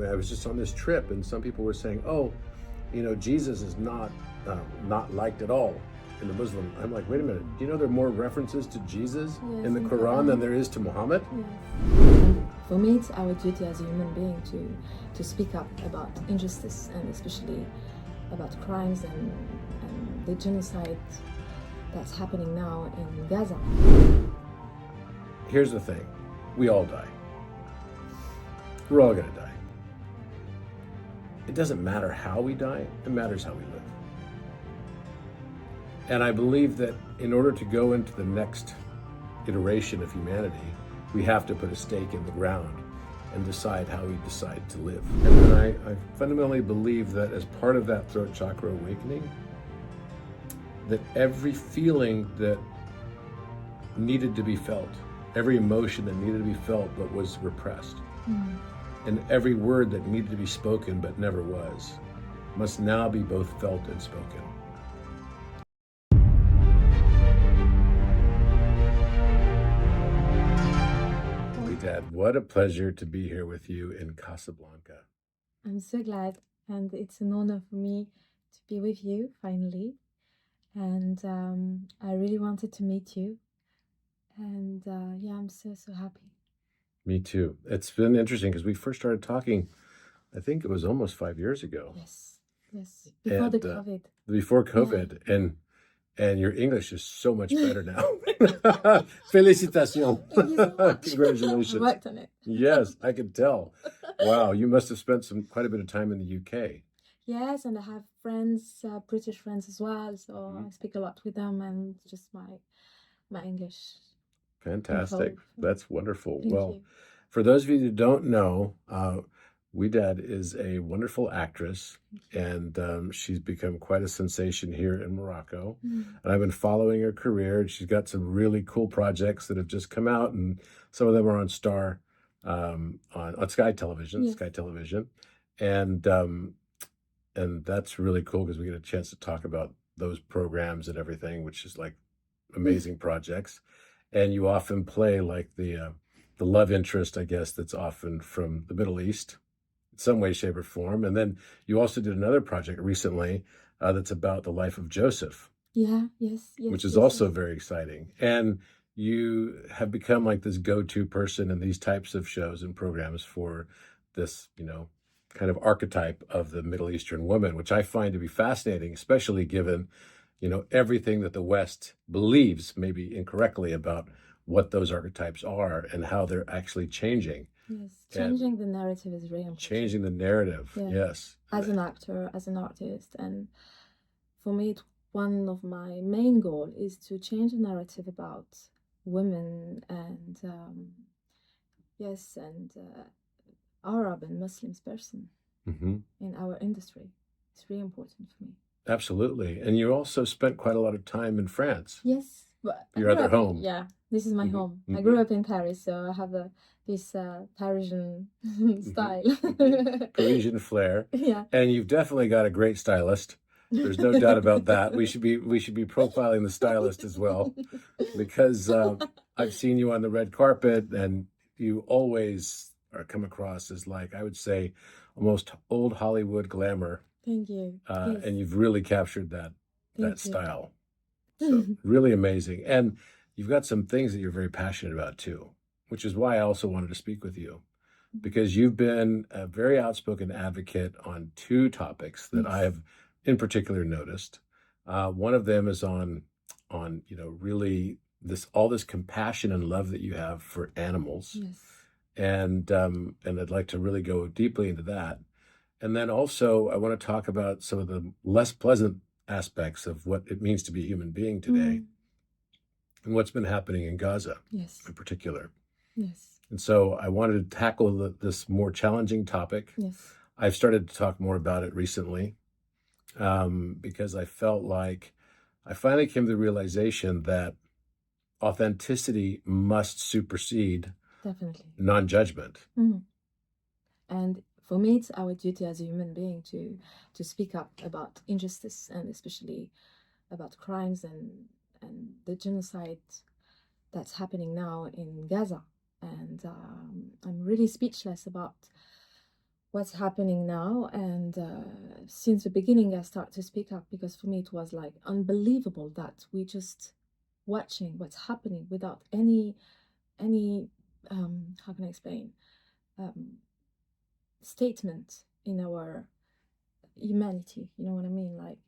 mean, I was just on this trip, and some people were saying, "Oh, Jesus is not liked at all in the Muslim." I'm like, wait a minute. Do you know there are more references to Jesus in the Quran than there is to Muhammad? Yes. For me, it's our duty as a human being to speak up about injustice, and especially about crimes and the genocide that's happening now in Gaza. Here's the thing. We all die. We're all going to die. It doesn't matter how we die. It matters how we live. And I believe that in order to go into the next iteration of humanity, we have to put a stake in the ground and decide how we decide to live. And I fundamentally believe that as part of that throat chakra awakening, that every feeling that needed to be felt, every emotion that needed to be felt but was repressed, and every word that needed to be spoken but never was, must now be both felt and spoken. Dad, what a pleasure to be here with you in Casablanca. I'm so glad, and it's an honor for me to be with you finally. And I really wanted to meet you, and yeah, I'm so happy. Me too. It's been interesting because we first started talking, I think it was almost 5 years ago. Yes, before the COVID. Before COVID, yeah. And your English is so much better now. Félicitations. Congratulations. I worked on it. Yes, I can tell. Wow, you must have spent quite a bit of time in the UK. Yes, and I have friends, British friends as well, so I speak a lot with them, and just my English. Fantastic. That's wonderful. Thank you. For those of you who don't know, Ouidad is a wonderful actress, and she's become quite a sensation here in Morocco. And I've been following her career, and she's got some really cool projects that have just come out, and some of them are on on Sky Television, yes. Sky Television, and that's really cool because we get a chance to talk about those programs and everything, which is like amazing projects. And you often play like the love interest, I guess, that's often from the Middle East, in some way, shape, or form. And then you also did another project recently that's about the life of Joseph. Yeah, yes. Which is also very exciting. And you have become like this go-to person in these types of shows and programs for this, kind of archetype of the Middle Eastern woman, which I find to be fascinating, especially given, everything that the West believes, maybe incorrectly, about what those archetypes are and how they're actually changing. Yes, changing the narrative is really important. Changing the narrative, yeah. Yes. As an actor, as an artist, and for me, one of my main goals is to change the narrative about women and Arab and Muslims person in our industry. It's really important for me. Absolutely. And you also spent quite a lot of time in France. Yes. But your other home. Yeah, this is my home. I grew up in Paris, so I have this Parisian style. Parisian flair. Yeah. And you've definitely got a great stylist. There's no doubt about that. We should be profiling the stylist as well, because I've seen you on the red carpet, and you always are come across as, like, I would say, almost old Hollywood glamour. Thank you. Yes. And you've really captured that style. So really amazing. And you've got some things that you're very passionate about too, which is why I also wanted to speak with you, because you've been a very outspoken advocate on two topics that I have in particular noticed. One of them is on really all this compassion and love that you have for animals. Yes. And I'd like to really go deeply into that. And then also I want to talk about some of the less pleasant aspects of what it means to be a human being today, and what's been happening in Gaza, yes, in particular. Yes. And so I wanted to tackle this more challenging topic. Yes. I've started to talk more about it recently because I felt like I finally came to the realization that authenticity must supersede non-judgment. And for me, it's our duty as a human being to speak up about injustice, and especially about crimes and the genocide that's happening now in Gaza. And I'm really speechless about what's happening now. And since the beginning, I started to speak up because for me it was like unbelievable that we just watching what's happening without any how can I explain, statement in our humanity. You know what I mean? Like,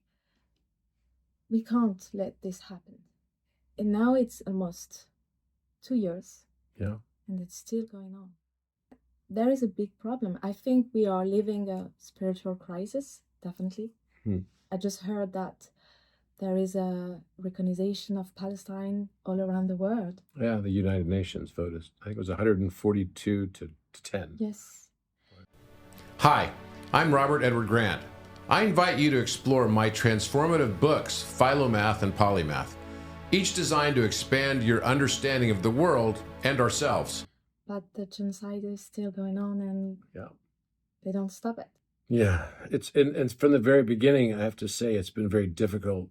we can't let this happen. And now it's almost 2 years. Yeah. And it's still going on. There is a big problem. I think we are living a spiritual crisis, definitely. I just heard that there is a recognition of Palestine all around the world. Yeah, the United Nations voted, I think it was 142 to 10. Yes. Hi, I'm Robert Edward Grant. I invite you to explore my transformative books, Philomath and Polymath, each designed to expand your understanding of the world and ourselves. But the genocide is still going on, and Yeah, they don't stop it. yeah. It's and from the very beginning, I have to say it's been very difficult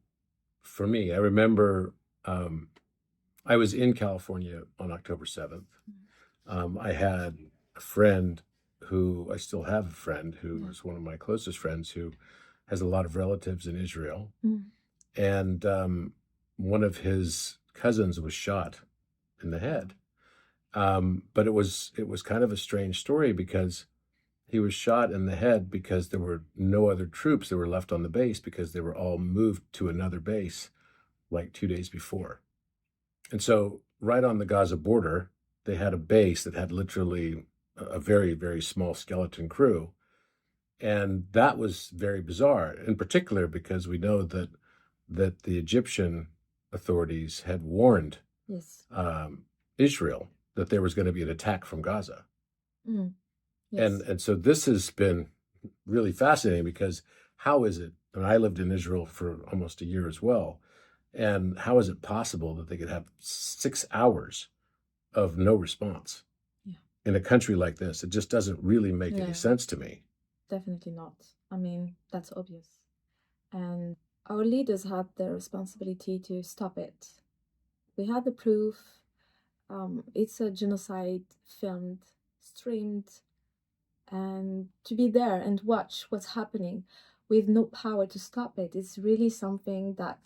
for me. I remember I was in California on October 7th. I had a friend who, I still have a friend who is one of my closest friends who has a lot of relatives in Israel. And one of his cousins was shot in the head. But it was kind of a strange story because he was shot in the head because there were no other troops that were left on the base because they were all moved to another base like 2 days before. And so right on the Gaza border, they had a base that had literally a very, very small skeleton crew. And that was very bizarre, in particular because we know that the Egyptian authorities had warned Israel that there was going to be an attack from Gaza. Yes. And so this has been really fascinating because how is it, and I lived in Israel for almost a year as well, and how is it possible that they could have 6 hours of no response in a country like this? It just doesn't really make any sense to me. Definitely not. I mean, that's obvious. And our leaders had the responsibility to stop it. We had the proof. It's a genocide filmed, streamed, and to be there and watch what's happening with no power to stop it, it's really something that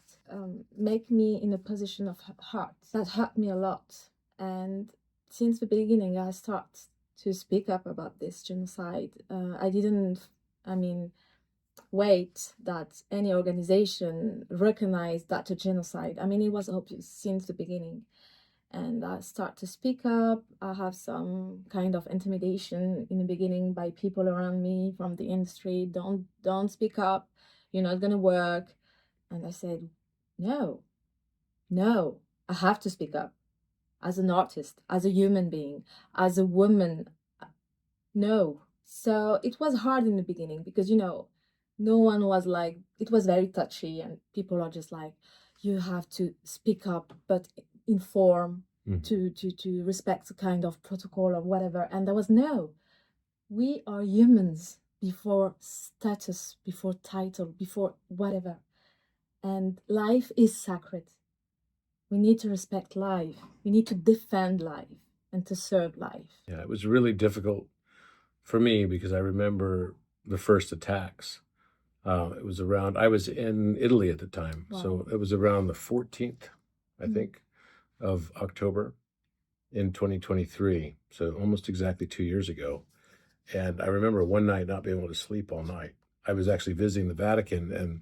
make me in a position of hurt. That hurt me a lot. And since the beginning, I start to speak up about this genocide. I didn't, wait that any organization recognized that a genocide. I mean, it was obvious since the beginning. And I start to speak up. I have some kind of intimidation in the beginning by people around me from the industry. Don't speak up. You're not gonna work. And I said, no, I have to speak up. As an artist, as a human being, as a woman, no. So it was hard in the beginning because, no one was like, it was very touchy and people are just like, you have to speak up, but inform, to respect the kind of protocol or whatever. And there was no, we are humans before status, before title, before whatever. And life is sacred. We need to respect life. We need to defend life and to serve life. Yeah, it was really difficult for me because I remember the first attacks. It was around, I was in Italy at the time. Wow. So it was around the 14th, I think, of October in 2023. So almost exactly 2 years ago. And I remember one night not being able to sleep all night. I was actually visiting the Vatican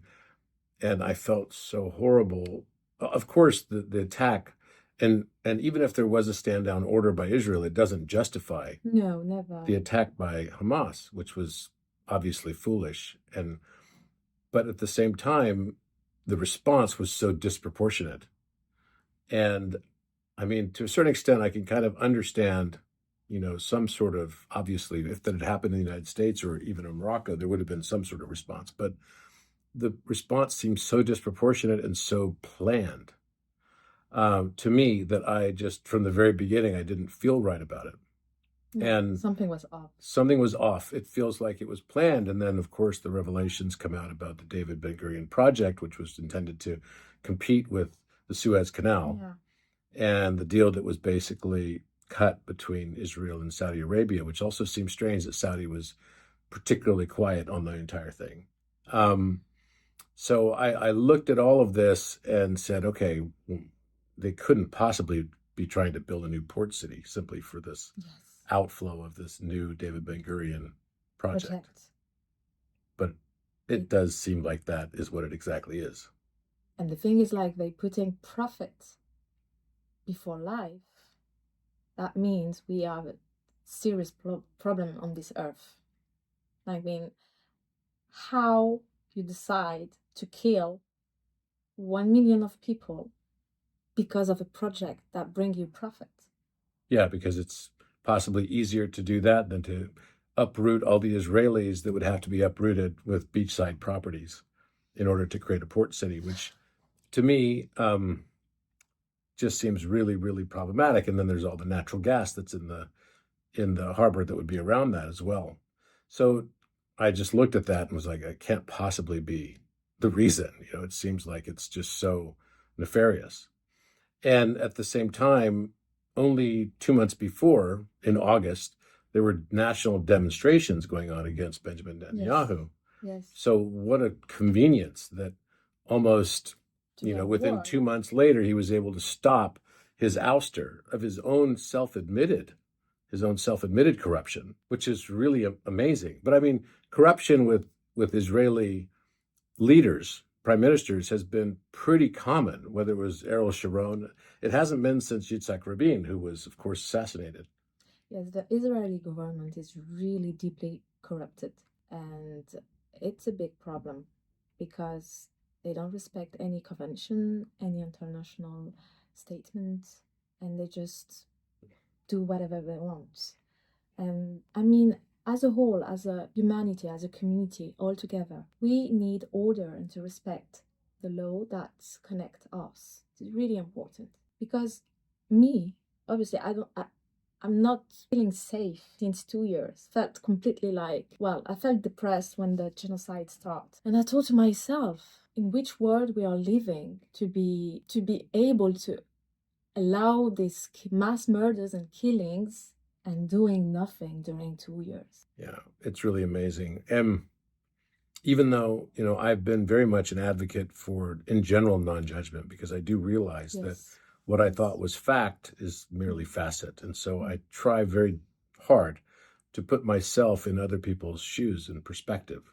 and I felt so horrible. Of course, the attack, and even if there was a stand down order by Israel, it doesn't justify the attack by Hamas, which was obviously foolish. But at the same time, the response was so disproportionate. And I mean, to a certain extent, I can kind of understand, some sort of, obviously, if that had happened in the United States or even in Morocco, there would have been some sort of response. But the response seems so disproportionate and so planned to me that I just, from the very beginning, I didn't feel right about it. And something was off. Something was off. It feels like it was planned. And then, of course, the revelations come out about the David Ben-Gurion project, which was intended to compete with the Suez Canal. And the deal that was basically cut between Israel and Saudi Arabia, which also seems strange that Saudi was particularly quiet on the entire thing. So I looked at all of this and said, okay, they couldn't possibly be trying to build a new port city simply for this outflow of this new David Ben-Gurion project. But it does seem like that is what it exactly is. And the thing is, like, they putting profit before life. That means we have a serious problem on this earth. I mean, how you decide to kill 1 million of people because of a project that bring you profit. Yeah, because it's possibly easier to do that than to uproot all the Israelis that would have to be uprooted with beachside properties in order to create a port city, which to me just seems really, really problematic. And then there's all the natural gas that's in the harbor that would be around that as well. So I just looked at that and was like, it can't possibly be the reason. You know, it seems like it's just so nefarious. And at the same time, only 2 months before, in August, there were national demonstrations going on against Benjamin Netanyahu. Yes. So what a convenience that almost, within 2 months later, he was able to stop his ouster of his own self-admitted corruption, which is really amazing. But I mean, corruption with Israeli leaders, prime ministers, has been pretty common, whether it was Ariel Sharon. It hasn't been since Yitzhak Rabin, who was, of course, assassinated. Yes, the Israeli government is really deeply corrupted. And it's a big problem because they don't respect any convention, any international statement, and they just do whatever they want. And I mean, as a whole, as a humanity, as a community, all together, we need order and to respect the law that connect us. It's really important because me, obviously, I'm not feeling safe since 2 years. Felt completely I felt depressed when the genocide started. And I thought to myself, in which world we are living to be able to allow these mass murders and killings and doing nothing during 2 years. Yeah, it's really amazing. And even though, I've been very much an advocate for, in general, non-judgment, because I do realize that what I thought was fact is merely facet. And so I try very hard to put myself in other people's shoes and perspective.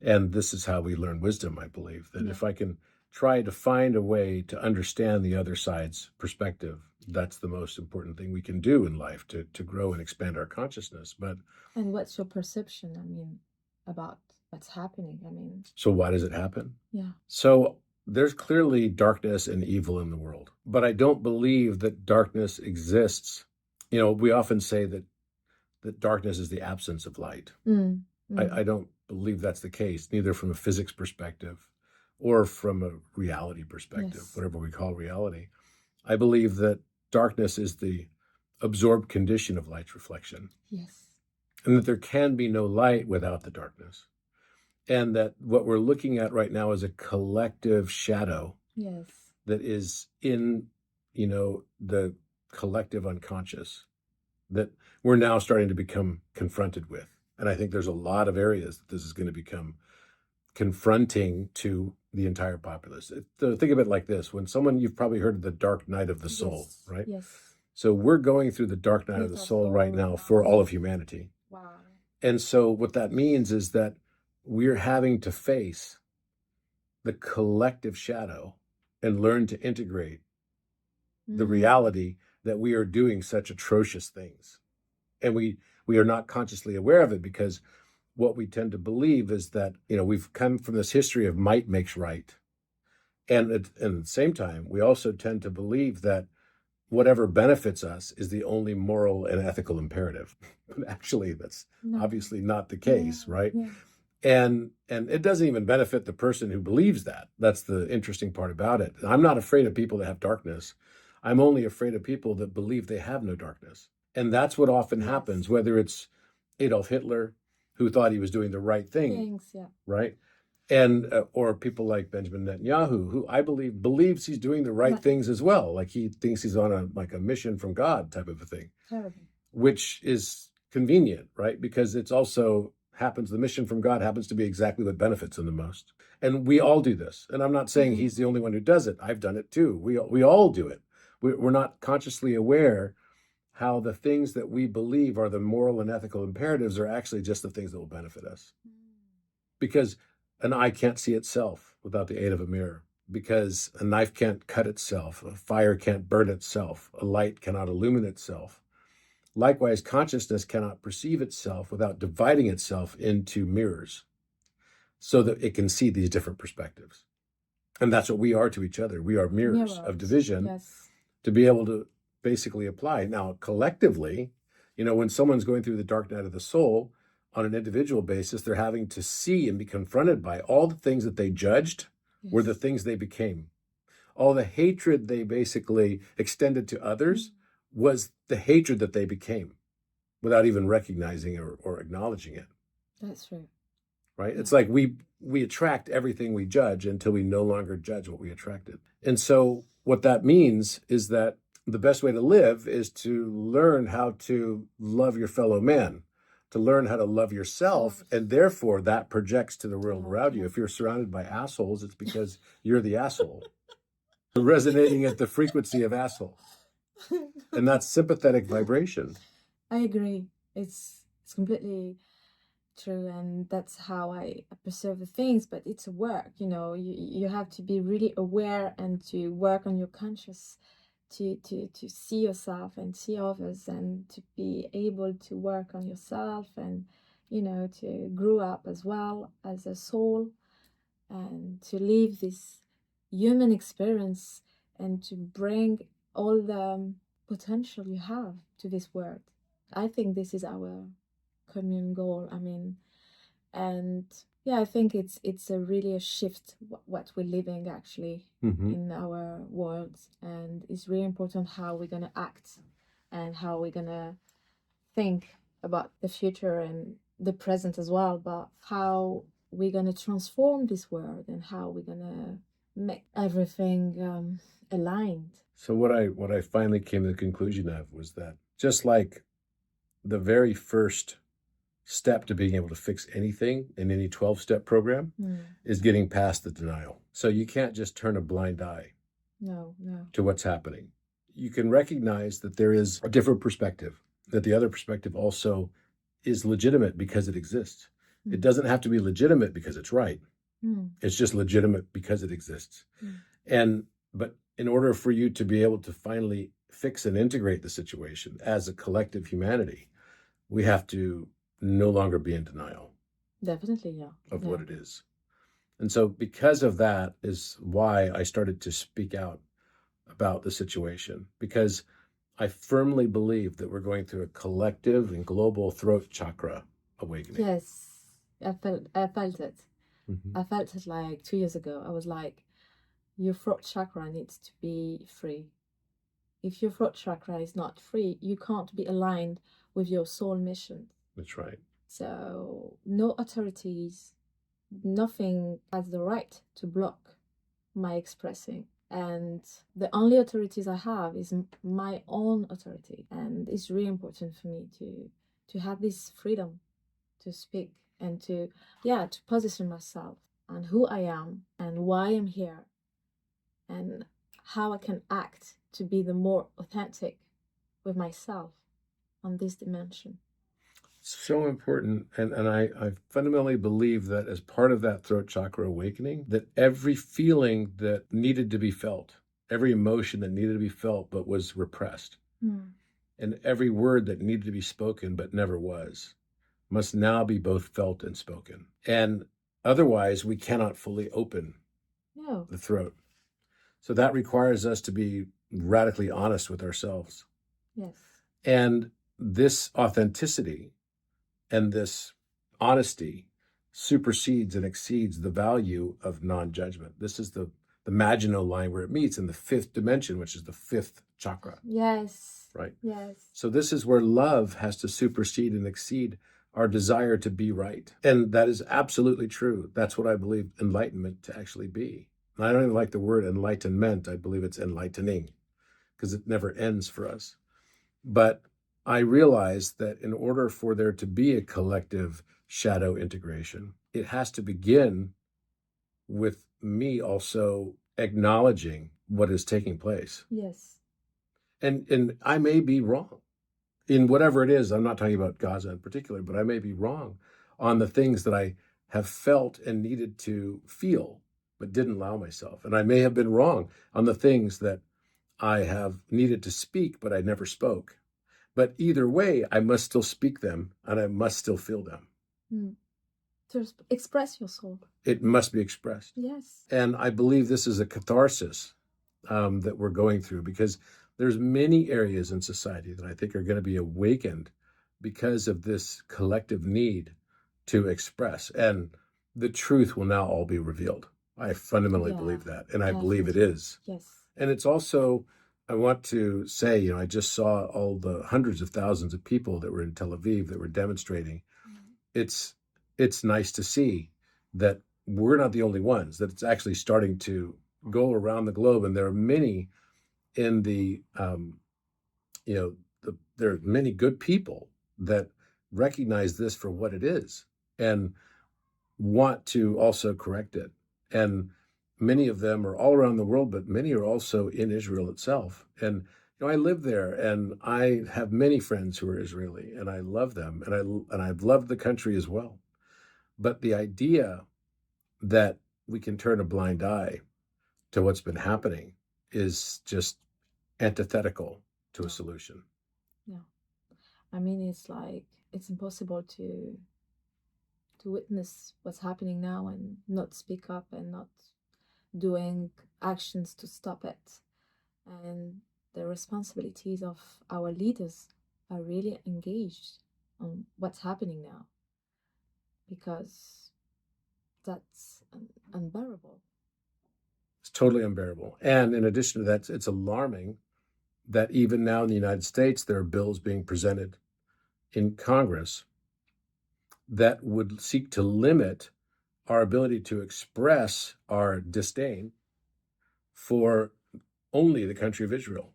And this is how we learn wisdom, I believe, that if I can try to find a way to understand the other side's perspective, that's the most important thing we can do in life to grow and expand our consciousness. And what's your perception, about what's happening? So why does it happen? Yeah. So there's clearly darkness and evil in the world, but I don't believe that darkness exists. We often say that darkness is the absence of light. I don't believe that's the case, neither from a physics perspective or from a reality perspective, whatever we call reality. I believe that darkness is the absorbed condition of light's reflection. Yes. And that there can be no light without the darkness. And that what we're looking at right now is a collective shadow that is in, the collective unconscious that we're now starting to become confronted with. And I think there's a lot of areas that this is going to become confronting to the entire populace. So think of it like this. You've probably heard of the dark night of the soul, right? Yes. So we're going through the dark night of the soul right now for all of humanity. Wow. And so what that means is that we're having to face the collective shadow and learn to integrate the reality that we are doing such atrocious things. And we are not consciously aware of it because what we tend to believe is that, we've come from this history of might makes right. And at the same time, we also tend to believe that whatever benefits us is the only moral and ethical imperative. But actually, that's obviously not the case, right? Yeah. And it doesn't even benefit the person who believes that. That's the interesting part about it. I'm not afraid of people that have darkness. I'm only afraid of people that believe they have no darkness. And that's what often happens, whether it's Adolf Hitler, who thought he was doing the right thing, right? And or people like Benjamin Netanyahu, who I believe believes he's doing the right things as well. Like he thinks he's on a mission from God type of a thing, which is convenient, right? Because it's also happens, the mission from God happens to be exactly what benefits him the most. And we all do this. And I'm not saying he's the only one who does it. I've done it too. We all do it. We're not consciously aware how the things that we believe are the moral and ethical imperatives are actually just the things that will benefit us. Because an eye can't see itself without the aid of a mirror. Because a knife can't cut itself. A fire can't burn itself. A light cannot illumine itself. Likewise, consciousness cannot perceive itself without dividing itself into mirrors so that it can see these different perspectives. And that's what we are to each other. We are mirrors of division. Yes. To be able to basically apply. Now, collectively, when someone's going through the dark night of the soul on an individual basis, they're having to see and be confronted by all the things that they judged were the things they became. All the hatred they basically extended to others was the hatred that they became without even recognizing or acknowledging it. That's true. Right? It's like we attract everything we judge until we no longer judge what we attracted. And so what that means is that the best way to live is to learn how to love your fellow man, to learn how to love yourself, and therefore that projects to the world around you. If you're surrounded by assholes, it's because you're the asshole. You're resonating at the frequency of asshole. And that's sympathetic vibration. I agree. It's completely true, and that's how I perceive the things, but it's a work, you have to be really aware and to work on your conscious to see yourself and see others, and to be able to work on yourself, and to grow up as well as a soul, and to live this human experience, and to bring all the potential you have to this world. I think this is our common goal. And yeah, I think it's a really a shift what we're living actually in our world, and it's really important how we're gonna act and how we're gonna think about the future and the present as well, but how we're gonna transform this world and how we're gonna make everything aligned. So what I finally came to the conclusion of was that just like the very first step to being able to fix anything in any 12-step program is getting past the denial. So you can't just turn a blind eye to what's happening. You can recognize that there is a different perspective, that the other perspective also is legitimate because it exists. It doesn't have to be legitimate because it's right. It's just legitimate because it exists. But in order for you to be able to finally fix and integrate the situation as a collective humanity, we have to no longer be in denial. Definitely, yeah. Of what it is. And so because of that is why I started to speak out about the situation, because I firmly believe that we're going through a collective and global throat chakra awakening. Yes, I felt it. I felt it like 2 years ago. I was like, your throat chakra needs to be free. If your throat chakra is not free, you can't be aligned with your soul mission. That's right. So no authorities, nothing has the right to block my expressing. And the only authorities I have is my own authority. And it's really important for me to have this freedom to speak and to position myself on who I am and why I'm here and how I can act to be the more authentic with myself on this dimension. So important. And I fundamentally believe that as part of that throat chakra awakening, that every feeling that needed to be felt, every emotion that needed to be felt but was repressed, and every word that needed to be spoken but never was, must now be both felt and spoken. And otherwise, we cannot fully open the throat. So that requires us to be radically honest with ourselves. Yes. And this authenticity and this honesty supersedes and exceeds the value of non-judgment. This is the Maginot line where it meets in the fifth dimension, which is the fifth chakra. Yes. Right? Yes. So this is where love has to supersede and exceed our desire to be right. And that is absolutely true. That's what I believe enlightenment to actually be. And I don't even like the word enlightenment. I believe it's enlightening because it never ends for us. But I realized that in order for there to be a collective shadow integration. It has to begin with me also acknowledging what is taking place. Yes. And I may be wrong in whatever it is. I'm not talking about Gaza in particular, but I may be wrong on the things that I have felt and needed to feel, but didn't allow myself. And I may have been wrong on the things that I have needed to speak, but I never spoke. But either way, I must still speak them and I must still feel them. To express your soul. It must be expressed. Yes. And I believe this is a catharsis that we're going through, because there's many areas in society that I think are going to be awakened because of this collective need to express. And the truth will now all be revealed. I fundamentally believe that. And I believe it is. Yes. And it's also, I want to say, I just saw all the hundreds of thousands of people that were in Tel Aviv that were demonstrating. It's nice to see that we're not the only ones, that it's actually starting to go around the globe. And there are many in the, there are many good people that recognize this for what it is and want to also correct it. And many of them are all around the world, but many are also in Israel itself. And I live there, and I have many friends who are Israeli, and I love them, and I've loved the country as well. But the idea that we can turn a blind eye to what's been happening is just antithetical to a solution. Yeah. I mean, it's like, it's impossible to witness what's happening now and not speak up and not doing actions to stop it. And the responsibilities of our leaders are really engaged on what's happening now, because that's unbearable. It's totally unbearable. And in addition to that, it's alarming that even now in the United States, there are bills being presented in Congress that would seek to limit our ability to express our disdain for only the country of Israel.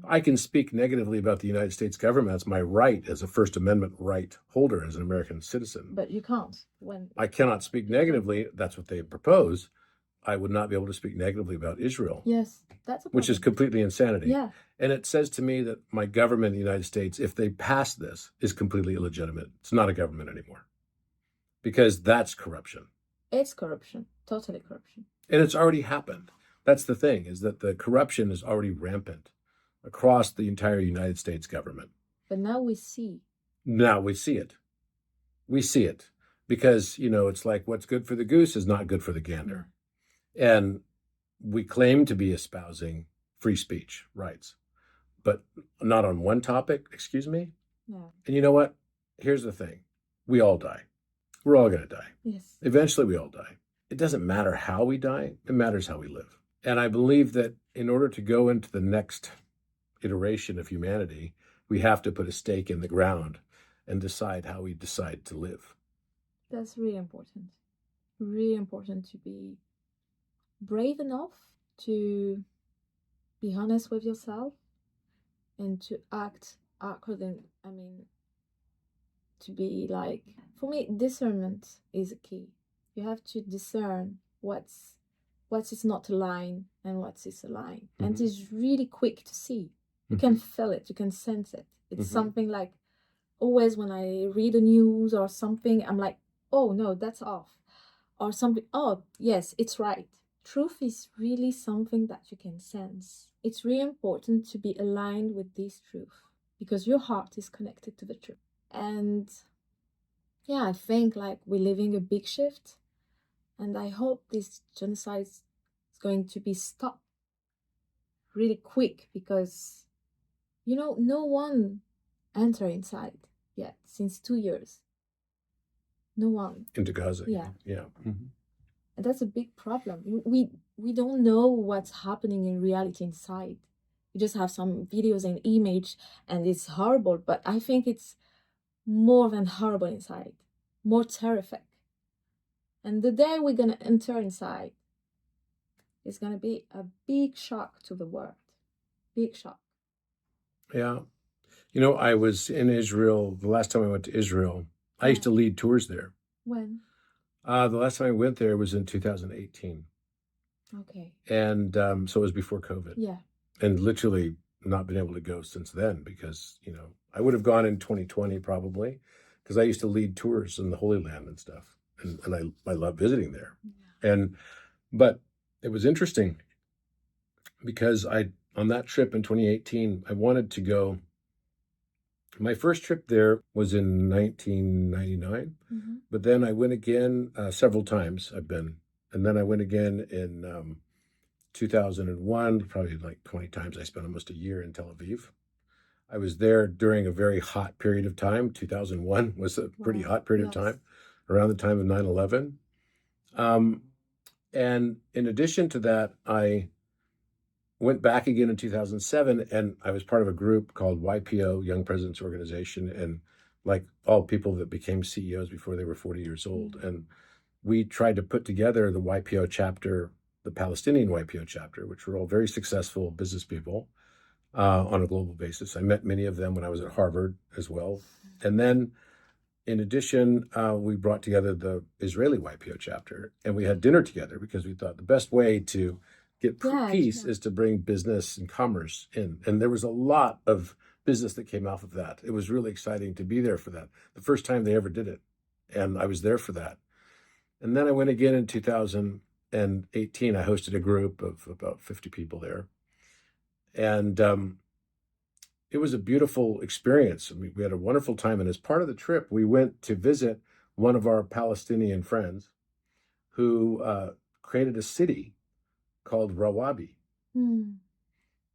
I can speak negatively about the United States government. That's my right as a First Amendment right holder, as an American citizen. But you can't. I cannot speak negatively. That's what they propose. I would not be able to speak negatively about Israel. Yes, that's a problem. Which is completely insanity. Yeah. And it says to me that my government in the United States, if they pass this, is completely illegitimate. It's not a government anymore. Because that's corruption. It's corruption. Totally corruption. And it's already happened. That's the thing, is that the corruption is already rampant across the entire United States government. But now we see. Now we see it. We see it. Because, it's like what's good for the goose is not good for the gander. And we claim to be espousing free speech rights, but not on one topic, excuse me? Yeah. And you know what? Here's the thing. We all die. We're all going to die. Yes. Eventually we all die. It doesn't matter how we die. It matters how we live. And I believe that in order to go into the next iteration of humanity, we have to put a stake in the ground and decide how we decide to live. That's really important. Really important to be brave enough to be honest with yourself and to act according, to be like, for me, discernment is a key. You have to discern what is not a line and what is a line. Mm-hmm. And it's really quick to see. You can feel it, you can sense it. It's something like, always when I read the news or something, I'm like, oh no, that's off. Or something, oh yes, it's right. Truth is really something that you can sense. It's really important to be aligned with this truth, because your heart is connected to the truth. And yeah, I think like we're living a big shift, and I hope this genocide is going to be stopped really quick, because no one entered inside yet since 2 years. No one. Into Gaza. Yeah. Yeah. Mm-hmm. And that's a big problem. We don't know what's happening in reality inside. We just have some videos and image, and it's horrible. But I think it's more than horrible inside, more terrific. And the day we're gonna enter inside, it's gonna be a big shock to the world. Big shock. Yeah. I was in Israel, the last time I went to Israel, I used to lead tours there. When? The last time I went there was in 2018. Okay. And so it was before COVID. Yeah. And literally not been able to go since then because, I would have gone in 2020 probably because I used to lead tours in the Holy Land and stuff. And I love visiting there. Yeah. But it was interesting because on that trip in 2018, I wanted to go. My first trip there was in 1999, but then I went again several times. And then I went again in 2001, probably like 20 times. I spent almost a year in Tel Aviv. I was there during a very hot period of time. 2001 was a pretty hot period of time, around the time of 9/11. And in addition to that, I went back again in 2007, and I was part of a group called YPO, Young Presidents Organization, and like all people that became CEOs before they were 40 years old. And we tried to put together the YPO chapter, the Palestinian YPO chapter, which were all very successful business people on a global basis. I met many of them when I was at Harvard as well. And then in addition, we brought together the Israeli YPO chapter, and we had dinner together because we thought the best way to get peace is to bring business and commerce in. And there was a lot of business that came off of that. It was really exciting to be there for that. The first time they ever did it. And I was there for that. And then I went again in 2018. I hosted a group of about 50 people there. And it was a beautiful experience. I mean, we had a wonderful time. And as part of the trip, we went to visit one of our Palestinian friends who created a city called Rawabi.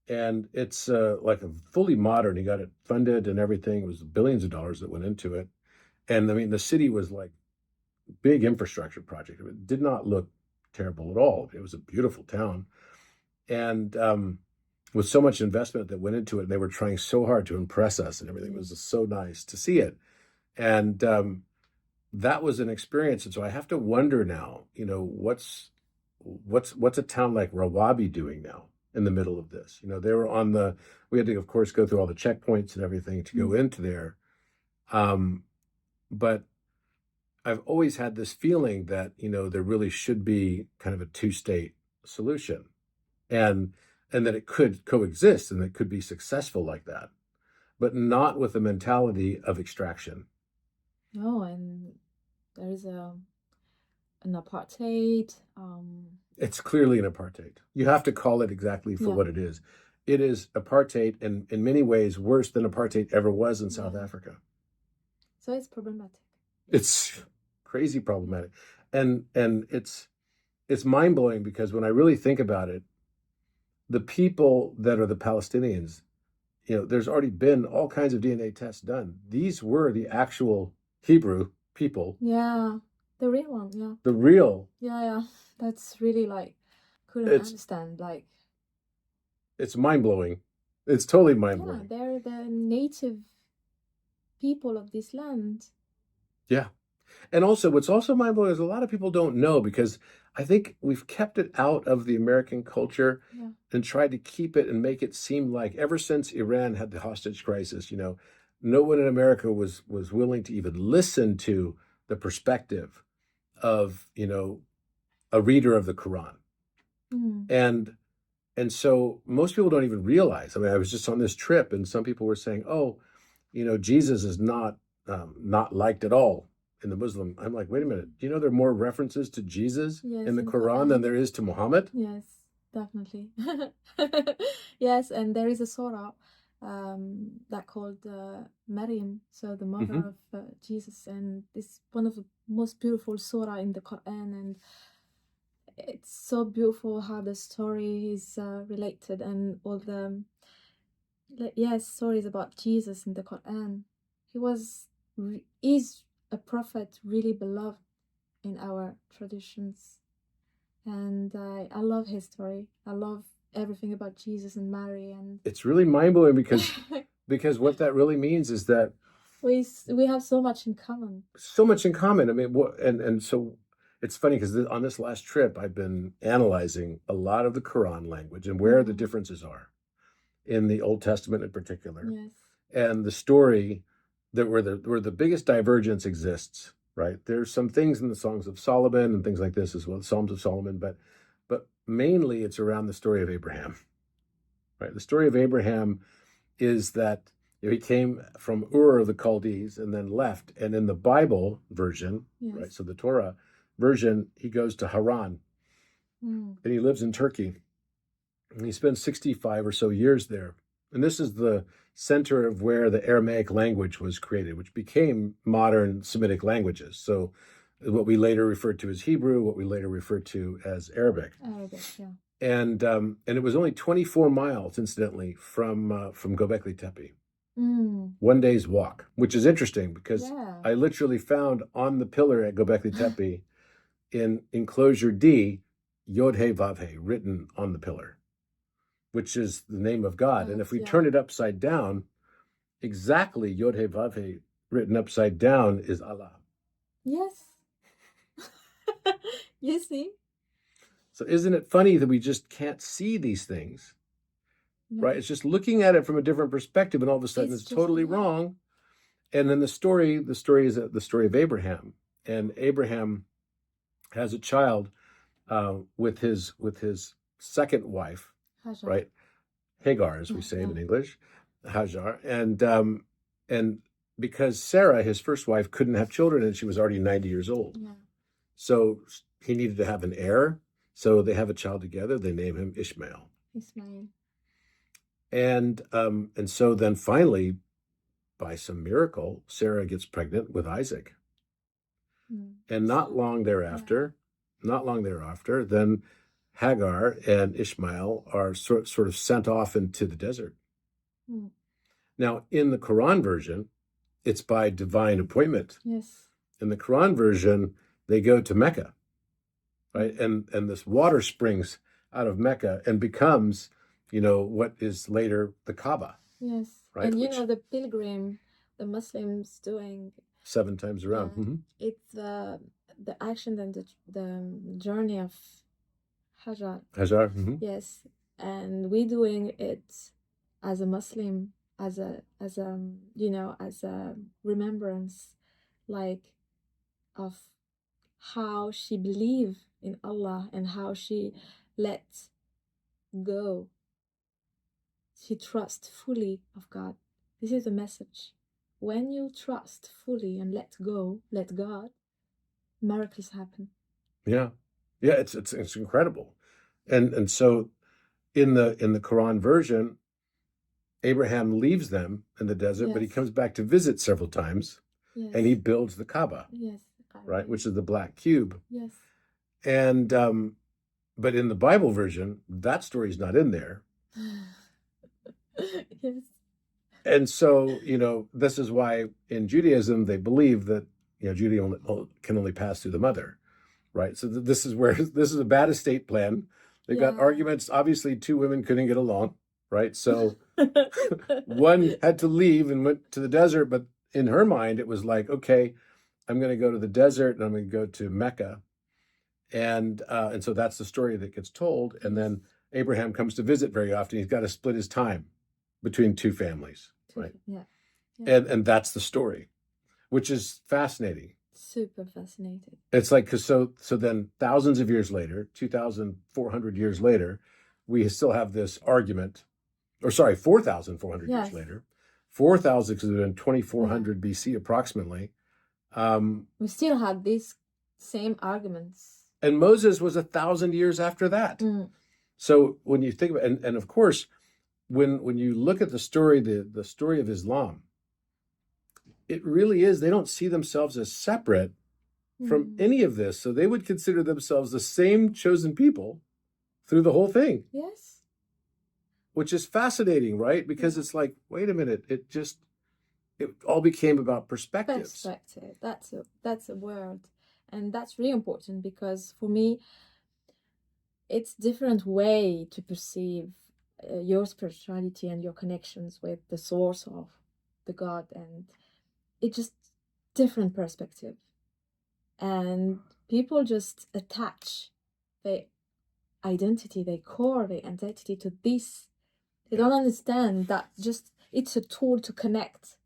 And it's like a fully modern, he got it funded and everything. It was billions of dollars that went into it. And I mean, the city was like a big infrastructure project. It did not look terrible at all. It was a beautiful town. And with so much investment that went into it, they were trying so hard to impress us and everything. It was just so nice to see it. And that was an experience. And so I have to wonder now, what's a town like Rawabi doing now in the middle of this? They were we had to, of course, go through all the checkpoints and everything to go into there. But I've always had this feeling that, there really should be kind of a two-state solution and that it could coexist and it could be successful like that, but not with the mentality of extraction. No, and there is an apartheid. It's clearly an apartheid. You have to call it exactly for what it is. It is apartheid, and in many ways worse than apartheid ever was in South Africa. So it's problematic. It's crazy problematic, and it's mind-blowing because when I really think about it, the people that are the Palestinians, there's already been all kinds of DNA tests done. These were the actual Hebrew people. Yeah, the real one. Yeah. The real. Yeah. That's really couldn't understand. It's mind-blowing. It's totally mind-blowing. Yeah, they're the native people of this land. Yeah. And also, what's also mind-blowing is a lot of people don't know, because I think we've kept it out of the American culture and tried to keep it and make it seem like ever since Iran had the hostage crisis, no one in America was willing to even listen to the perspective of, a reader of the Quran. And so most people don't even realize. I mean, I was just on this trip and some people were saying, oh, Jesus is not liked at all in the Muslim. I'm like, wait a minute. Do you know there are more references to Jesus in the Quran than there is to Muhammad? Yes, definitely. Yes, and there is a surah that called Maryam, so the mother of Jesus, and it's one of the most beautiful surah in the Quran, and it's so beautiful how the story is related and all the stories about Jesus in the Quran. He is a prophet really beloved in our traditions, and I love his story. I love everything about Jesus and Mary, and it's really mind-blowing because what that really means is that we have so much in common. So much in common. I mean, and so it's funny because on this last trip, I've been analyzing a lot of the Quran language and where the differences are in the Old Testament in particular. Yes. And the story that where the biggest divergence exists, right? There's some things in the Songs of Solomon and things like this as well, the Psalms of Solomon, but mainly it's around the story of Abraham, right? The story of Abraham is that he came from Ur of the Chaldees and then left. And in the Bible version, Yes. right, so the Torah version, he goes to Haran and he lives in Turkey. And he spends 65 or so years there. And this is the center of where the Aramaic language was created, which became modern Semitic languages. So what we later referred to as Hebrew, what we later referred to as Arabic. Arabic, yeah. And it was only 24 miles, incidentally, from Göbekli Tepe. 1 day's walk, which is interesting because I literally found on the pillar at Göbekli Tepe in enclosure D, Yod He Vav He, written on the pillar, which is the name of God. And if we turn it upside down, exactly Yod He Vav He written upside down is Allah. Yes. You see? So isn't it funny that we just can't see these things? Right? It's just looking at it from a different perspective, and all of a sudden it's totally wrong. And then the story is the story of Abraham. And Abraham has a child with his second wife, Hajar. right? Hagar, as we say in English, Hajar. And because Sarah, his first wife, couldn't have children, and she was already 90 years old. Yeah. So he needed to have an heir. So they have a child together. They name him Ishmael. Ismail. And so then finally, by some miracle, Sarah gets pregnant with Isaac. And not long thereafter, then Hagar and Ishmael are sort of sent off into the desert. Now, in the Quran version, it's by divine appointment. Yes. In the Quran version, they go to Mecca, right? And this water springs out of Mecca and becomes, what is later the Kaaba. Yes. Right? And the pilgrim, the Muslims doing 7 times around. It's the action and the journey of Hajar. Hajar. Yes. And we doing it as a Muslim, as a remembrance, like of how she believed in Allah and how she let go. She trusts fully of God. This is the message. When you trust fully and let go, let God, miracles happen. Yeah, it's incredible, and so in the Quran version, Abraham leaves them in the desert, but he comes back to visit several times, and he builds the Kaaba. Yes, right, which is the black cube. Yes, and but in the Bible version, that story's not in there. Yes. And so, this is why in Judaism, they believe that, Judaism can only pass through the mother, right? So this is a bad estate plan. They've got arguments. Obviously, 2 women couldn't get along, right? So one had to leave and went to the desert. But in her mind, it was like, okay, I'm going to go to the desert and I'm going to go to Mecca. And so that's the story that gets told. And then Abraham comes to visit very often. He's got to split his time between 2 families, right? Yeah. And that's the story, which is fascinating. Super fascinating. It's like, cause so then thousands of years later, 2,400 years later, we still have this argument, 4,400 years later, 4,000 because it was in 2,400 BC approximately. We still have these same arguments. And Moses was 1,000 years after that. So when you think about, and of course, when you look at the story, the story of Islam, it really is, they don't see themselves as separate from any of this. So they would consider themselves the same chosen people through the whole thing. Yes. Which is fascinating, right? Because it's like, wait a minute, it all became about perspectives. Perspective. That's a word. And that's really important because for me, it's different way to perceive your spirituality and your connections with the source of the God, and it's just different perspective. And people just attach their identity, their core, their identity to this. They don't understand that just it's a tool to connect.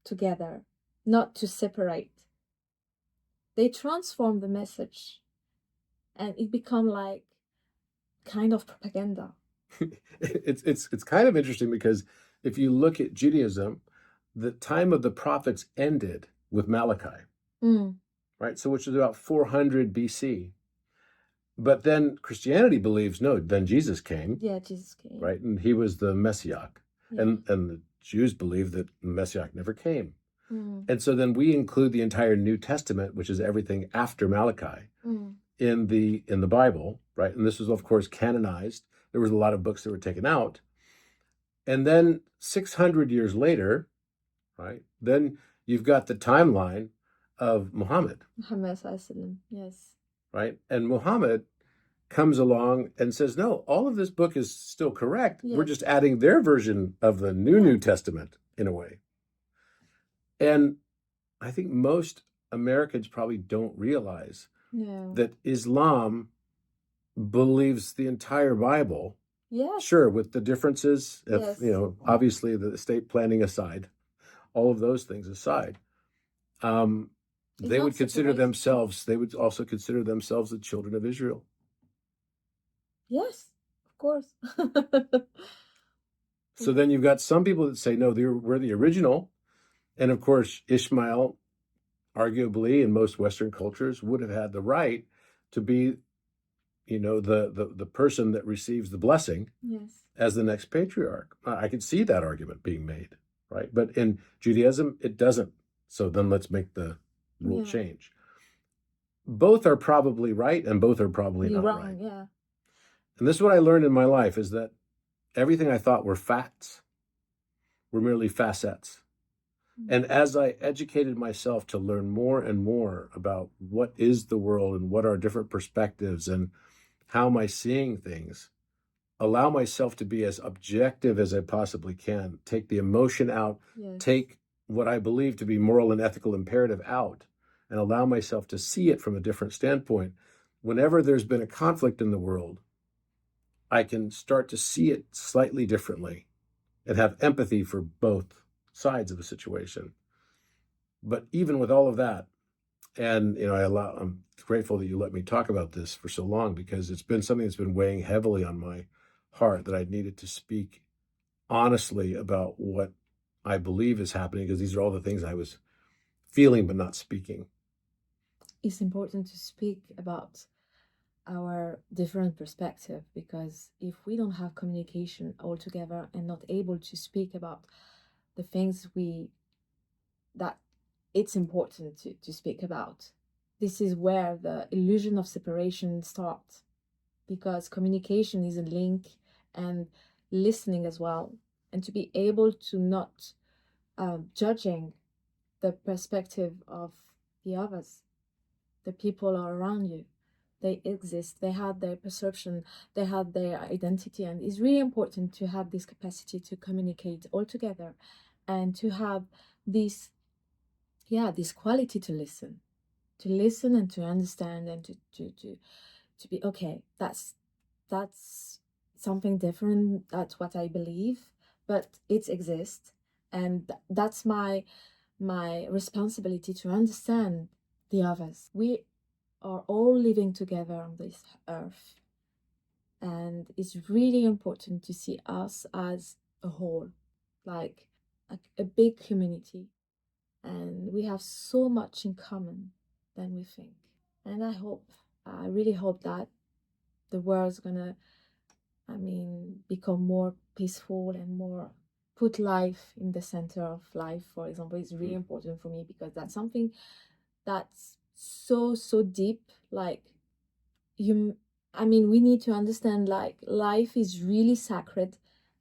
together, not to separate. They transform the message and it become like kind of propaganda. It's kind of interesting because if you look at Judaism, the time of the prophets ended with Malachi, right? So which is about 400 BC. But then Christianity believes, no, then Jesus came. Yeah, Jesus came. Right? And he was the Messiah. Yeah. And the Jews believe that the Messiah never came. And so then we include the entire New Testament, which is everything after Malachi, in the Bible, right? And this was, of course, canonized. There was a lot of books that were taken out. And then 600 years later, right, then you've got the timeline of Muhammad. Muhammad, yes. Right? And Muhammad comes along and says, no, all of this book is still correct. Yes. We're just adding their version of the New Testament in a way. And I think most Americans probably don't realize that Islam believes the entire Bible. Yes. Sure, with the differences, Yes. Obviously the estate planning aside, all of those things aside, they would consider themselves, they would also consider themselves the children of Israel. Yes, of course. So then you've got some people that say, no, we're the original. And of course, Ishmael, arguably in most Western cultures, would have had the right to be, the person that receives the blessing as the next patriarch. I could see that argument being made, right? But in Judaism, it doesn't. So then let's make the rule change. Both are probably right and both are probably not wrong, right. Yeah. And this is what I learned in my life, is that everything I thought were facts were merely facets. And as I educated myself to learn more and more about what is the world and what are different perspectives and how am I seeing things, allow myself to be as objective as I possibly can, take the emotion out, take what I believe to be moral and ethical imperative out, and allow myself to see it from a different standpoint. Whenever there's been a conflict in the world, I can start to see it slightly differently and have empathy for both sides of a situation. But even with all of that, and I'm grateful that you let me talk about this for so long, because it's been something that's been weighing heavily on my heart, that I needed to speak honestly about what I believe is happening, because these are all the things I was feeling but not speaking. It's important to speak about our different perspective, because if we don't have communication altogether and not able to speak about the things that it's important to speak about, this is where the illusion of separation starts, because communication is a link, and listening as well, and to be able to not judging the perspective of the others, the people are around you. They exist, they have their perception, they have their identity, and it's really important to have this capacity to communicate all together, and to have this quality to listen and to understand, and to be okay. That's something different. That's what I believe, but it exists, and that's my responsibility to understand the others. We are all living together on this earth, and it's really important to see us as a whole, like a big community, and we have so much in common than we think. And I really hope that the world's gonna become more peaceful and more put life in the center of life. For example, it's really important for me, because that's something that's so deep. Like we need to understand, like, life is really sacred,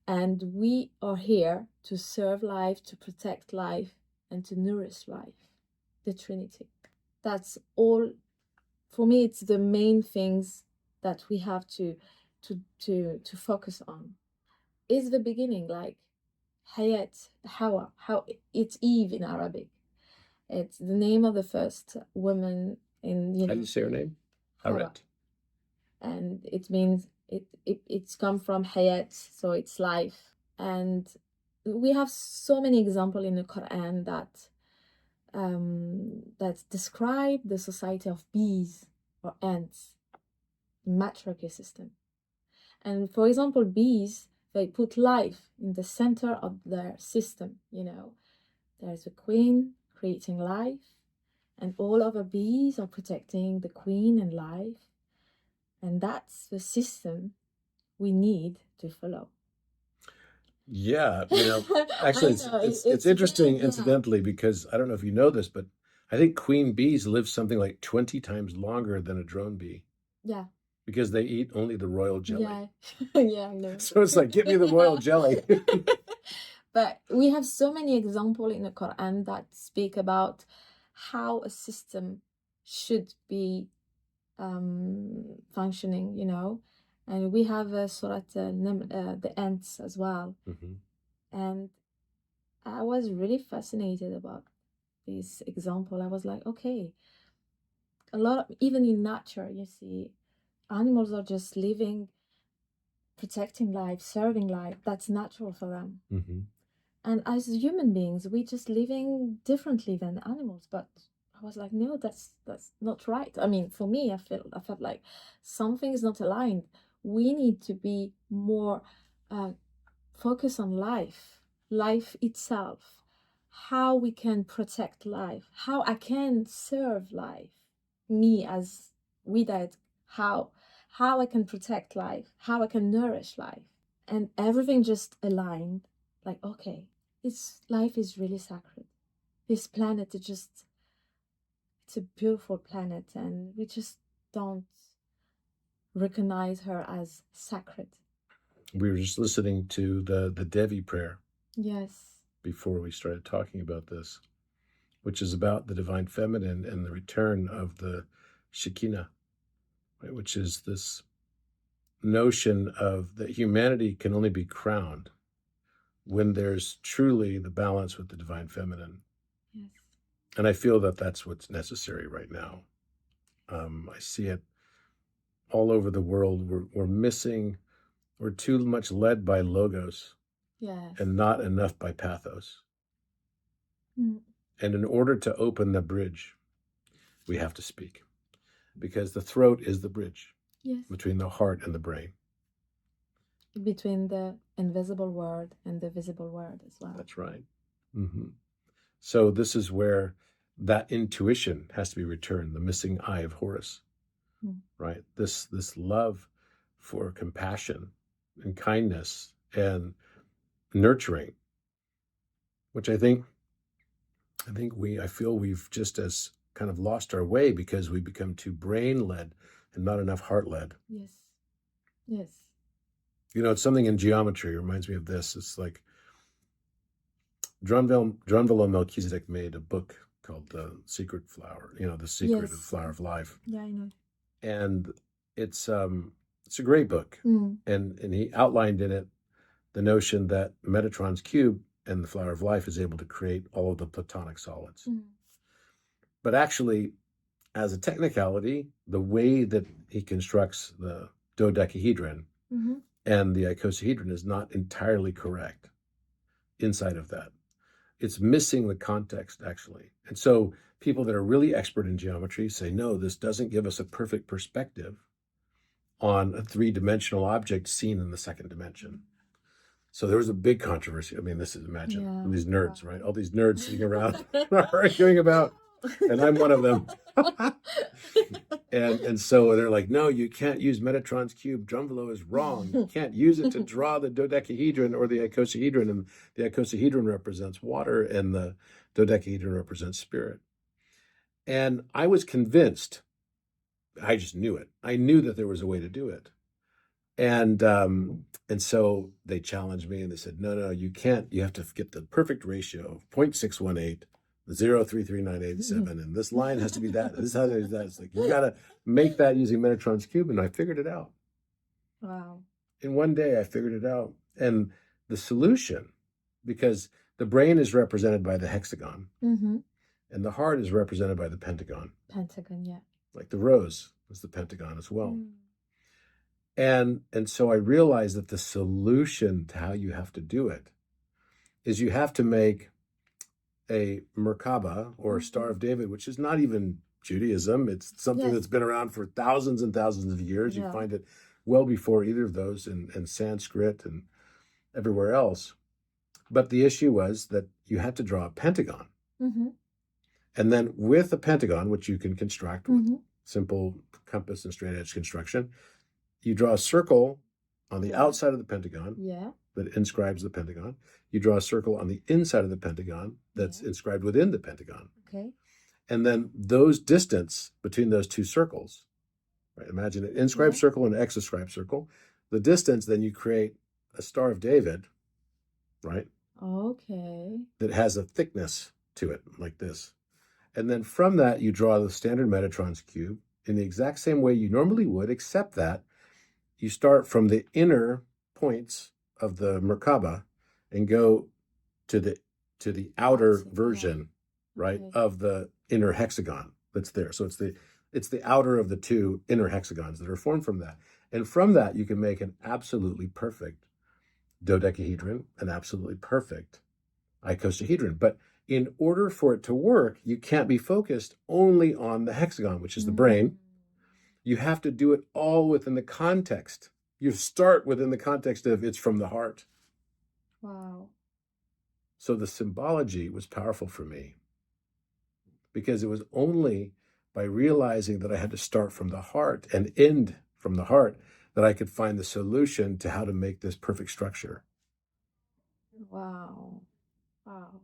and we are here to serve life, to protect life, and to nourish life. The Trinity. That's all. For me, it's the main things that we have to focus on. Is the beginning, like Hayat, Hawa, how it's Eve in Arabic. It's the name of the first woman in. How do you say her name? Hawa. And it means it's come from Hayat, so it's life. And we have so many examples in the Quran that describe the society of bees or ants, matriarchy system. And for example, bees, they put life in the center of their system. There's a queen creating life, and all other bees are protecting the queen and life. And that's the system we need to follow. Yeah, actually, it's interesting, incidentally, because I don't know if you know this, but I think queen bees live something like 20 times longer than a drone bee. Yeah. Because they eat only the royal jelly. Yeah, yeah, I know. So it's like, give me the royal jelly. But we have so many examples in the Quran that speak about how a system should be functioning, and we have Surat the ants as well. Mm-hmm. And I was really fascinated about this example. I was like, okay, even in nature, you see, animals are just living, protecting life, serving life. That's natural for them. Mm-hmm. And as human beings, we're just living differently than animals. But I was like, no, that's not right. I mean, for me, I felt like something is not aligned. We need to be more focused on life itself, how we can protect life, how I can serve life, me as Ouidad, how I can protect life, how I can nourish life. And everything just aligned, like, okay, life is really sacred. This planet it's a beautiful planet, and we just don't recognize her as sacred. We were just listening to the Devi prayer. Yes. Before we started talking about this, which is about the divine feminine and the return of the Shekinah, right, which is this notion of that humanity can only be crowned when there's truly the balance with the divine feminine. Yes. And I feel that that's what's necessary right now. I see it all over the world. We're too much led by logos. Yes. And not enough by pathos. Mm. And in order to open the bridge, we have to speak. Because the throat is the bridge. Yes. Between the heart and the brain. Between the invisible world and the visible world as well. That's right. Mm-hmm. So this is where that intuition has to be returned, the missing eye of Horus, right? This love for compassion and kindness and nurturing, which I feel we've just as kind of lost our way because we become too brain-led and not enough heart-led. Yes. Yes. It's something in geometry. It reminds me of this. It's like Drunvalo Melchizedek made a book called The Secret Flower, The Secret of the Flower of Life. Yeah, I know. And it's a great book. And he outlined in it the notion that Metatron's cube and the flower of life is able to create all of the platonic solids. But actually, as a technicality, the way that he constructs the dodecahedron and the icosahedron is not entirely correct inside of that. It's missing the context, actually. And so people that are really expert in geometry say, no, this doesn't give us a perfect perspective on a three-dimensional object seen in the second dimension. So there was a big controversy. I mean, imagine these nerds, right? All these nerds sitting around arguing about, and I'm one of them. and so they're like, no, you can't use Metatron's cube. Drunvalo is wrong. You can't use it to draw the dodecahedron or the icosahedron. And the icosahedron represents water and the dodecahedron represents spirit. And I was convinced. I just knew it. I knew that there was a way to do it. And so they challenged me and they said, no, you can't. You have to get the perfect ratio of 0.618, 0.33987, and this line has to be that. This is how they do that. It's like, you got to make that using Metatron's cube. And I figured it out. Wow. In one day, I figured it out. And the solution, because the brain is represented by the hexagon and the heart is represented by the pentagon. Pentagon, yeah. Like the rose is the pentagon as well. And so I realized that the solution to how you have to do it is you have to make a Merkaba or a Star of David, which is not even Judaism. It's something Yes. that's been around for thousands and thousands of years. You Yeah. find it well before either of those in Sanskrit and everywhere else. But the issue was that you had to draw a pentagon. Mm-hmm. And then with a pentagon, which you can construct with Mm-hmm. simple compass and straight edge construction, you draw a circle on the Yeah. outside of the pentagon Yeah. that inscribes the pentagon. You draw a circle on the inside of the pentagon that's Yeah. inscribed within the pentagon. Okay. And then those distance between those two circles, right? Imagine an inscribed circle and an exascribed circle. The distance, then you create a Star of David, right? Okay. That has a thickness to it, like this. And then from that, you draw the standard Metatron's cube in the exact same way you normally would, except that you start from the inner points of the Merkaba and go to the outer version, right, of the inner hexagon that's there. So it's the outer of the two inner hexagons that are formed from that. And from that, you can make an absolutely perfect dodecahedron, an absolutely perfect icosahedron. But in order for it to work, you can't be focused only on the hexagon, which is the brain. You have to do it all within the context. You start within the context of it's from the heart. Wow. So the symbology was powerful for me because it was only by realizing that I had to start from the heart and end from the heart that I could find the solution to how to make this perfect structure. Wow. Wow.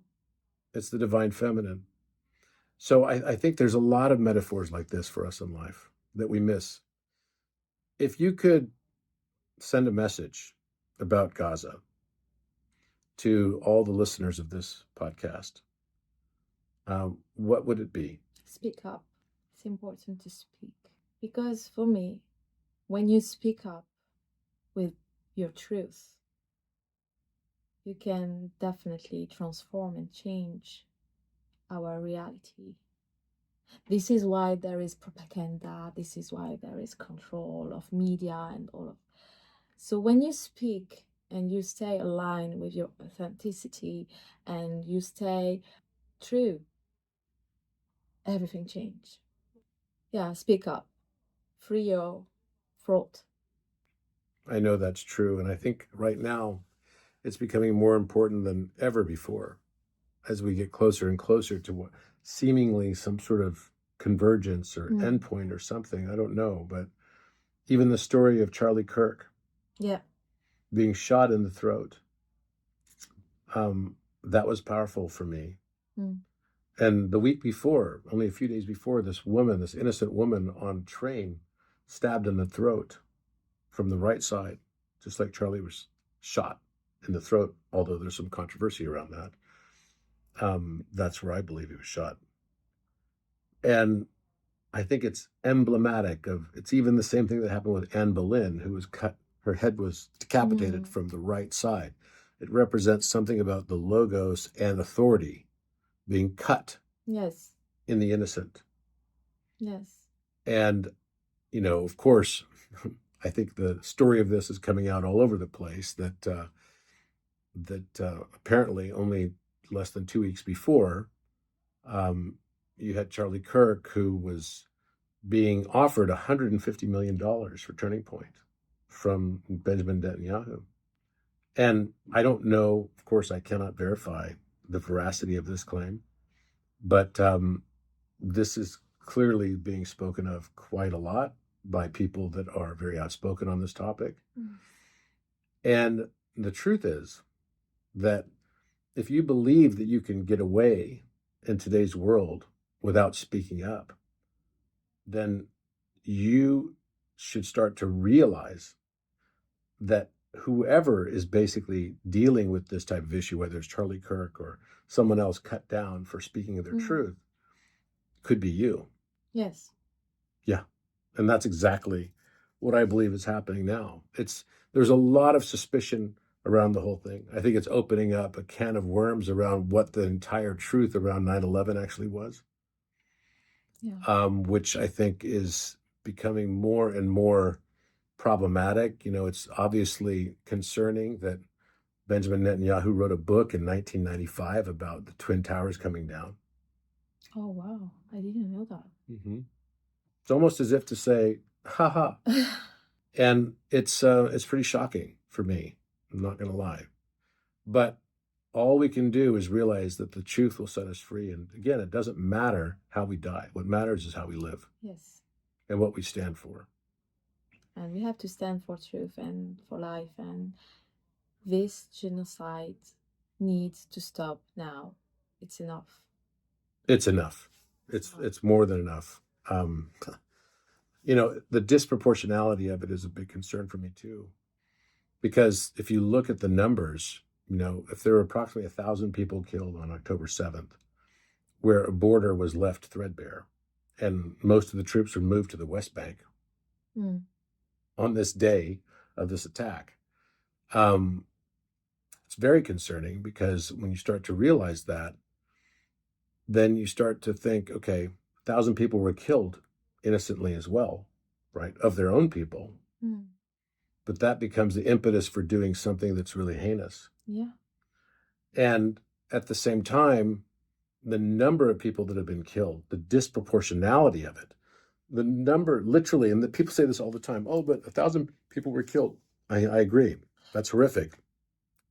It's the divine feminine. So I think there's a lot of metaphors like this for us in life that we miss. If you could send a message about Gaza to all the listeners of this podcast, what would it be? Speak up. It's important to speak. Because for me, when you speak up with your truth, you can definitely transform and change our reality. This is why there is propaganda. This is why there is control of media and all of. So when you speak and you stay aligned with your authenticity and you stay true, everything changes. Yeah, speak up. Free your throat. I know that's true. And I think right now it's becoming more important than ever before as we get closer and closer to what seemingly some sort of convergence or endpoint or something. I don't know. But even the story of Charlie Kirk being shot in the throat, that was powerful for me. And the week before, only a few days before, this woman, this innocent woman on train, stabbed in the throat from the right side, just like Charlie was shot in the throat, although there's some controversy around that. That's where I believe he was shot. And I think it's emblematic of, it's even the same thing that happened with Anne Boleyn, who was cut, her head was decapitated from the right side. It represents something about the logos and authority being cut in the innocent. And, you know, of course, I think the story of this is coming out all over the place that apparently only less than 2 weeks before, you had Charlie Kirk, who was being offered $150 million for Turning Point from Benjamin Netanyahu. And I don't know, of course, I cannot verify the veracity of this claim, but this is clearly being spoken of quite a lot by people that are very outspoken on this topic. And the truth is that if you believe that you can get away in today's world without speaking up, then you should start to realize that whoever is basically dealing with this type of issue, whether it's Charlie Kirk or someone else cut down for speaking of their truth, could be you. Yes. Yeah. And that's exactly what I believe is happening now. There's a lot of suspicion around the whole thing. I think it's opening up a can of worms around what the entire truth around 9/11 actually was. Which I think is becoming more and more problematic. You know, it's obviously concerning that Benjamin Netanyahu wrote a book in 1995 about the Twin Towers coming down. Oh, wow. I didn't know that. Mm-hmm. It's almost as if to say, ha ha. And it's pretty shocking for me. I'm not going to lie. But all we can do is realize that the truth will set us free. And again, it doesn't matter how we die. What matters is how we live. Yes. And what we stand for. And we have to stand for truth and for life. And this genocide needs to stop now. It's enough. It's enough. It's more than enough. The disproportionality of it is a big concern for me too. Because if you look at the numbers, if there were approximately 1,000 people killed on October 7th, where a border was left threadbare, and most of the troops were moved to the West Bank on this day of this attack, it's very concerning, because when you start to realize that, then you start to think, okay, 1,000 people were killed innocently as well, right, of their own people. But that becomes the impetus for doing something that's really heinous. Yeah. And at the same time, the number of people that have been killed, the disproportionality of it, the number literally, and the people say this all the time, oh, but 1,000 people were killed. I agree. That's horrific.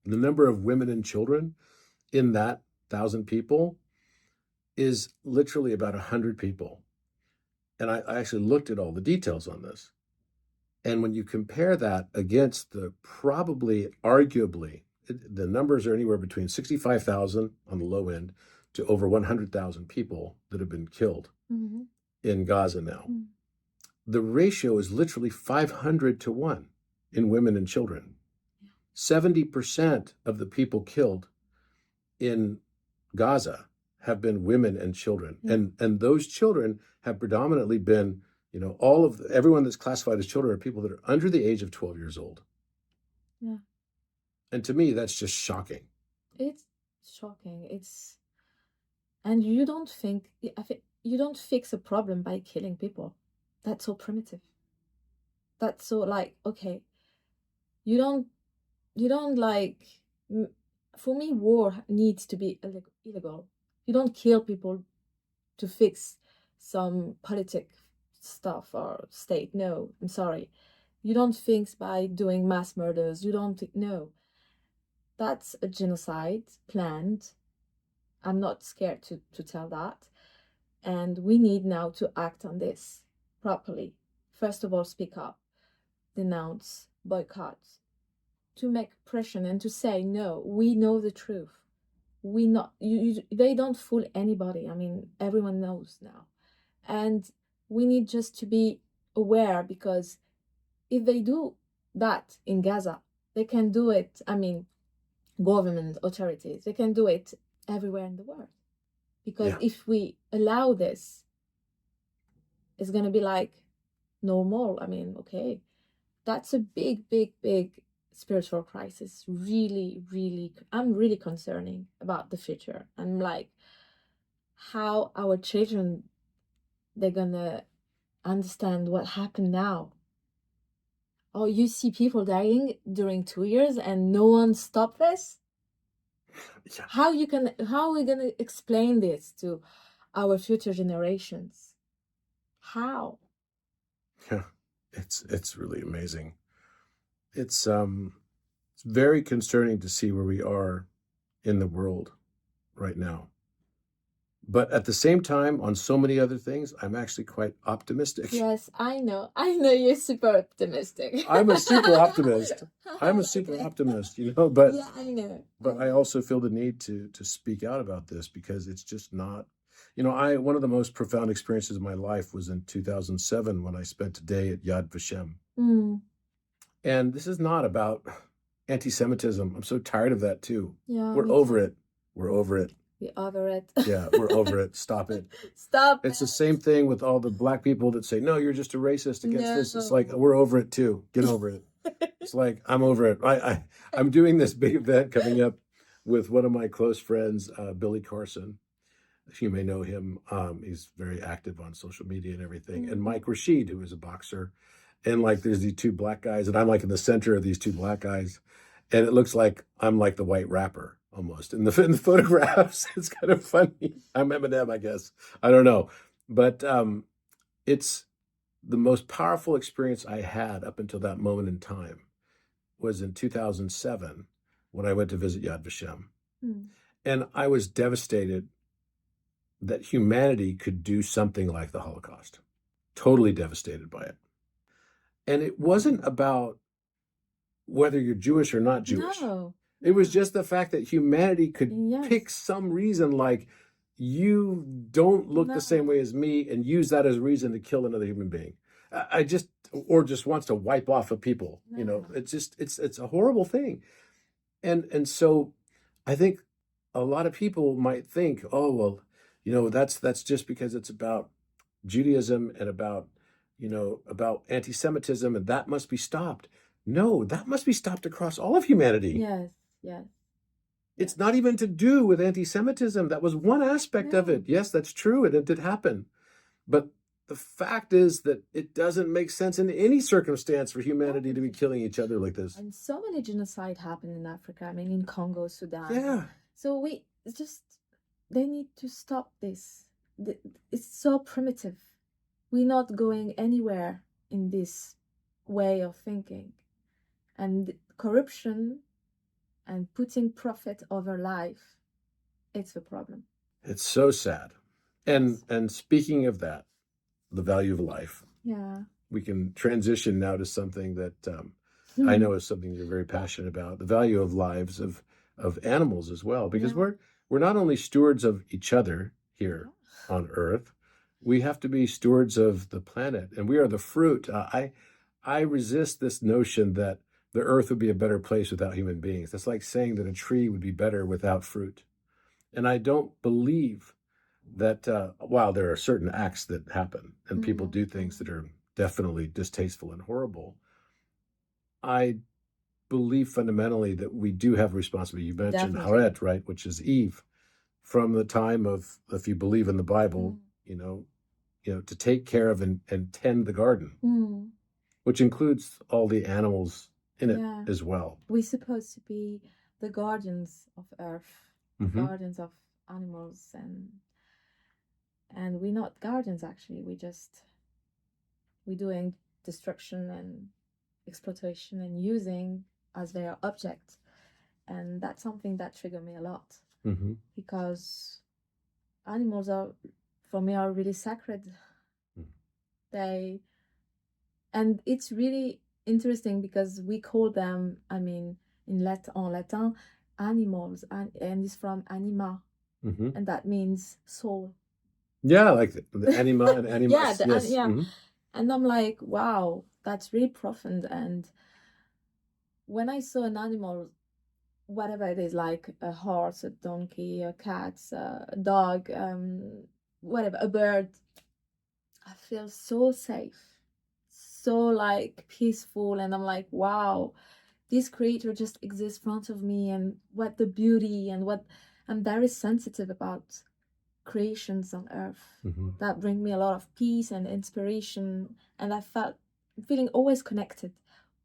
The number of women and children in that 1,000 people is literally about 100 people. And I actually looked at all the details on this. And when you compare that against the arguably, the numbers are anywhere between 65,000 on the low end to over 100,000 people that have been killed in Gaza now. The ratio is literally 500 to 1 in women and children. 70% of the people killed in Gaza have been women and children. And those children have predominantly been, everyone that's classified as children are people that are under the age of 12 years old. Yeah. And to me, that's just shocking. It's shocking. And you don't fix a problem by killing people. That's so primitive. That's so okay. You don't for me, war needs to be illegal. You don't kill people to fix some politic stuff or state. No, I'm sorry. You don't fix by doing mass murders. You don't no. That's a genocide planned. I'm not scared to tell that. And we need now to act on this properly. First of all, speak up, denounce, boycott, to make pressure and to say, no, we know the truth. They don't fool anybody. I mean, everyone knows now. And we need just to be aware, because if they do that in Gaza, they can do it, government authorities, they can do it everywhere in the world. Because if we allow this, it's going to be normal. Okay, that's a big, big, big spiritual crisis. Really, really, I'm really concerning about the future. I'm how our children, they're going to understand what happened now. Oh, you see people dying during 2 years and no one stopped this? Yeah. How are we gonna explain this to our future generations? How? Yeah, it's really amazing. It's very concerning to see where we are in the world right now. But at the same time, on so many other things, I'm actually quite optimistic. Yes, I know you're super optimistic. I'm a super optimist. But yeah, I know. But I also feel the need to speak out about this, because it's just not, one of the most profound experiences of my life was in 2007 when I spent a day at Yad Vashem. And this is not about anti-Semitism. I'm so tired of that too. Yeah, We're over it. We're over it. We're over it. Yeah, we're over it. Stop it. Stop. It's the same thing with all the black people that say, no, you're just a racist against this. It's we're over it too. Get over it. It's I'm over it. I'm doing this big event coming up with one of my close friends, Billy Carson. You may know him. He's very active on social media and everything. And Mike Rashid, who is a boxer. And there's these two black guys, and I'm in the center of these two black guys. And it looks like I'm like the white rapper almost in the photographs. It's kind of funny. I'm Eminem, I guess. I don't know, but it's the most powerful experience I had up until that moment in time was in 2007 when I went to visit Yad Vashem, and I was devastated that humanity could do something like the Holocaust. Totally devastated by it, and it wasn't about whether you're Jewish or not Jewish. No. It was just the fact that humanity could Yes. pick some reason like you don't look No. the same way as me and use that as a reason to kill another human being. I just, or just wants to wipe off of people. You know, it's just, it's a horrible thing. And so I think a lot of people might think, oh, well, you know, that's just because it's about Judaism and about, you know, about anti-Semitism, and that must be stopped. No, that must be stopped across all of humanity. Yes, yes. It's not even to do with anti-Semitism. That was one aspect of it. Yes, that's true, and it did happen. But the fact is that it doesn't make sense in any circumstance for humanity to be killing each other like this. And so many genocide happen in Africa. I mean, in Congo, Sudan. Yeah. So they need to stop this. It's so primitive. We're not going anywhere in this way of thinking. And corruption and putting profit over life, it's the problem. It's so sad. And speaking of that, the value of life. Yeah. We can transition now to something that I know is something you're very passionate about, the value of lives of animals as well, because we're not only stewards of each other here on Earth, we have to be stewards of the planet, and we are the fruit. I resist this notion that the Earth would be a better place without human beings. That's like saying that a tree would be better without fruit. And I don't believe that while there are certain acts that happen and people do things that are definitely distasteful and horrible, I believe fundamentally that we do have responsibility. You mentioned Haret, right, which is Eve, from the time of, if you believe in the Bible, you know, to take care of and tend the garden, which includes all the animals in it as well. We're supposed to be the guardians of Earth, guardians of animals, and we're not guardians actually. We're doing destruction and exploitation and using as their object, and that's something that triggered me a lot because animals are, for me, are really sacred. And it's really interesting because we call them, I mean, en Latin, animals, and it's from anima, and that means soul. Yeah, like the anima and animus. And I'm like, wow, that's really profound. And when I saw an animal, whatever it is, like a horse, a donkey, a cat, a dog, whatever, a bird, I feel so safe, so like peaceful, and I'm like, wow, this creature just exists in front of me, and what the beauty, and what I'm very sensitive about creations on Earth that bring me a lot of peace and inspiration, and feeling always connected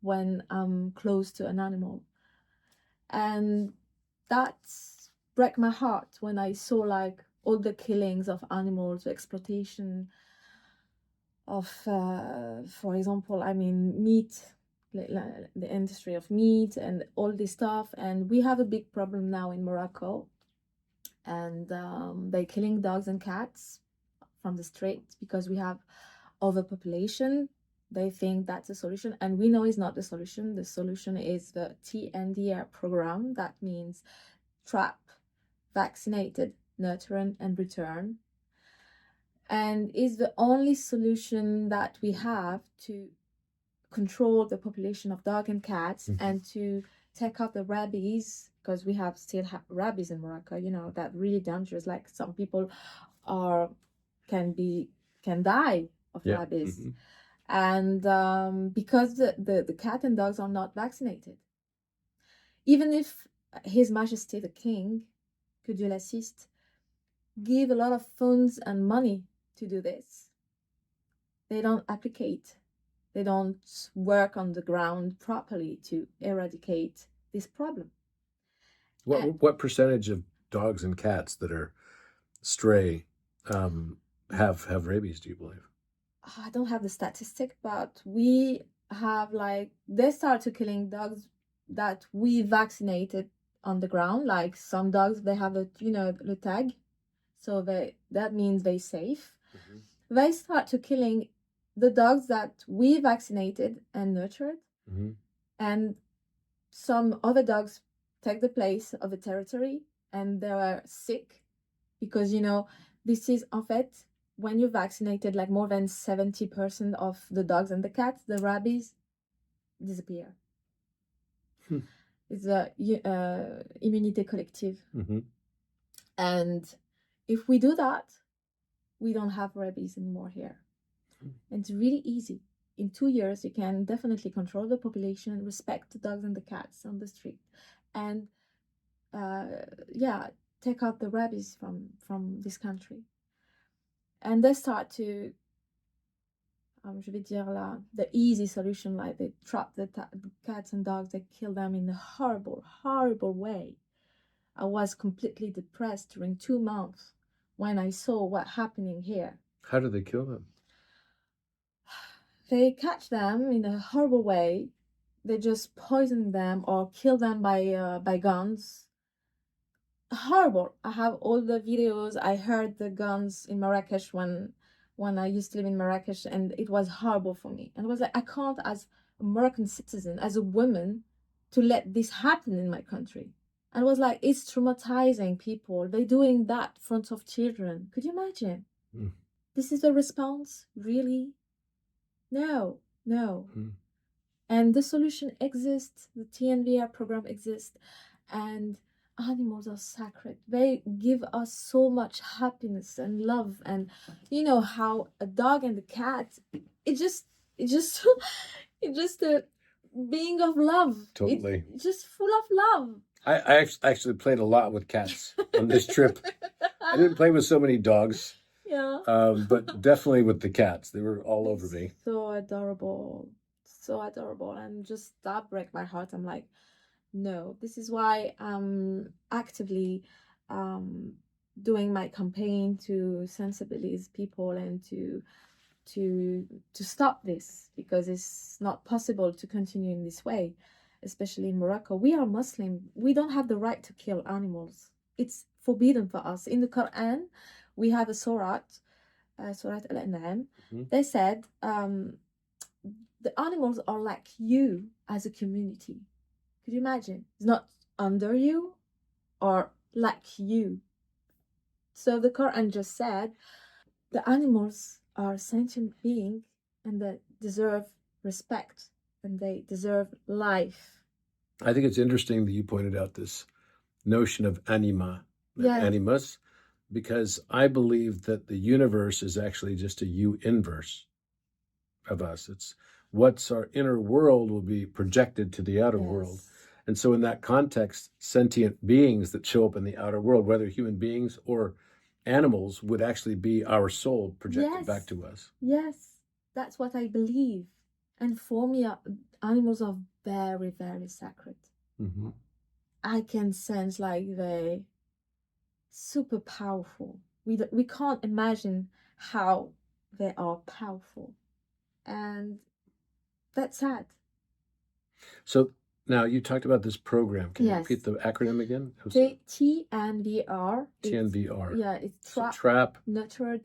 when I'm close to an animal, and that broke my heart when I saw like all the killings of animals, the exploitation of, for example, I mean, meat, the industry of meat and all this stuff. And we have a big problem now in Morocco, and they're killing dogs and cats from the streets because we have overpopulation. They think that's a solution, and we know it's not the solution. The solution is the TNDR program. That means trap, vaccinated, nurture, and return. And is the only solution that we have to control the population of dogs and cats and to take out the rabies, because we still have rabies in Morocco, you know, that really dangerous. Like some people can die of rabies. And because the cat and dogs are not vaccinated. Even if His Majesty the King, que Dieu l'assiste, give a lot of funds and money to do this, they don't applicate. They don't work on the ground properly to eradicate this problem. What percentage of dogs and cats that are stray have rabies, do you believe? I don't have the statistic, but we have like they started killing dogs that we vaccinated on the ground. Like some dogs, they have the tag, so that means they're safe. Mm-hmm. They start to killing the dogs that we vaccinated and nurtured, Mm-hmm. and some other dogs take the place of the territory, and they are sick because this is en fait when you vaccinated like more than 70% of the dogs and the cats, the rabies disappear. It's a immunité collective. Mm-hmm. And if we do that, we don't have rabies anymore here. And it's really easy. In 2 years, you can definitely control the population, respect the dogs and the cats on the street, and take out the rabies from this country. And they start to je vais dire the easy solution, like they trap the cats and dogs, they kill them in a horrible, horrible way. I was completely depressed during 2 months when I saw what happening here. How do they kill them? They catch them in a horrible way. They just poison them or kill them by guns. Horrible. I have all the videos. I heard the guns in Marrakesh when I used to live in Marrakesh, and it was horrible for me. And I was like, I can't, as a Moroccan citizen, as a woman, to let this happen in my country. And I was like, it's traumatizing people. They're doing that in front of children. Could you imagine? Mm. This is the response? Really? No. Mm. And the solution exists. The TNVR program exists. And animals are sacred. They give us so much happiness and love. And you know how a dog and a cat, it's just a being of love. Totally. It's just full of love. I actually played a lot with cats on this trip. I didn't play with so many dogs. Yeah. But definitely with the cats. They were all over me. So adorable. So adorable. And just that break my heart. I'm like, no, this is why I'm actively doing my campaign to sensibilize people and to stop this, because it's not possible to continue in this way, especially in Morocco. We are Muslim. We don't have the right to kill animals. It's forbidden for us. In the Quran, we have a Surat Al-An'am. Mm-hmm. They said the animals are like you as a community. Could you imagine? It's not under you or like you. So the Quran just said the animals are sentient beings and they deserve respect and they deserve life. I think it's interesting that you pointed out this notion of animus, because I believe that the universe is actually just a U inverse of us. It's what's our inner world will be projected to the outer world. And so in that context, sentient beings that show up in the outer world, whether human beings or animals, would actually be our soul projected back to us. Yes, that's what I believe. And for me, animals are very, very sacred. Mm-hmm. I can sense like they super powerful. We can't imagine how they are powerful. And that's sad. So now you talked about this program. Can you repeat the acronym again? TNVR. TNVR. Yeah, it's trap, nurtured,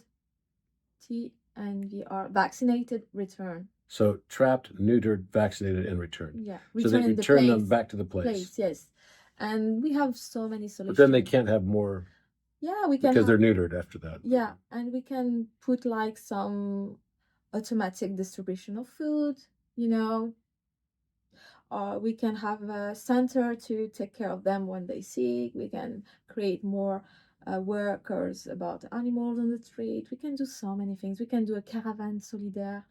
TNVR, vaccinated, return. So trapped, neutered, vaccinated, and returned. Yeah. So they return them back to the place. Yes. And we have so many solutions. But then they can't have more. Yeah, we can. Because they're neutered after that. Yeah, and we can put like some automatic distribution of food, or we can have a center to take care of them when they sick. We can create more workers about animals on the street. We can do so many things. We can do a caravan solidaire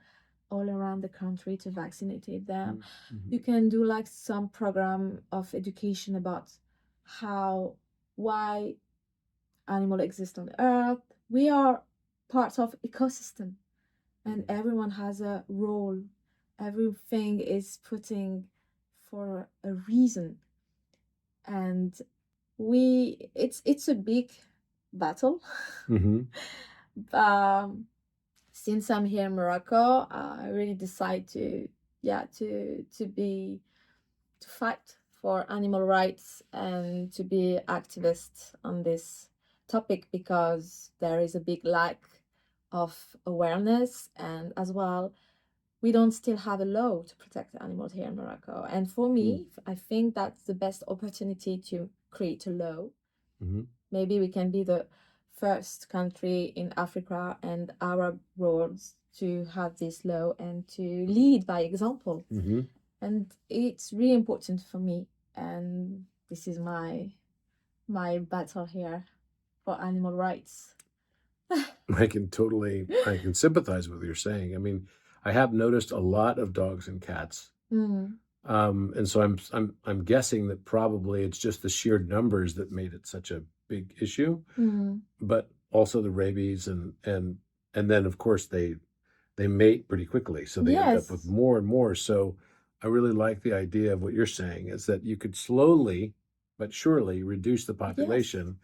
all around the country to vaccinate them. Mm-hmm. You can do like some program of education about why animals exist on Earth. We are part of ecosystem, and everyone has a role. Everything is putting for a reason. and it's a big battle. Mm-hmm. Since I'm here in Morocco, I really decide to fight for animal rights and to be activist on this topic, because there is a big lack of awareness, and as well we don't still have a law to protect the animals here in Morocco. And for me, I think that's the best opportunity to create a law. Mm-hmm. Maybe we can be the first country in Africa and Arab world to have this law and to lead by example. Mm-hmm. And it's really important for me. And this is my battle here for animal rights. I can sympathize with what you're saying. I mean, I have noticed a lot of dogs and cats. Mm. And so I'm guessing that probably it's just the sheer numbers that made it such a big issue, but also the rabies and then of course they mate pretty quickly, so they end up with more and more. So I really like the idea of what you're saying, is that you could slowly but surely reduce the population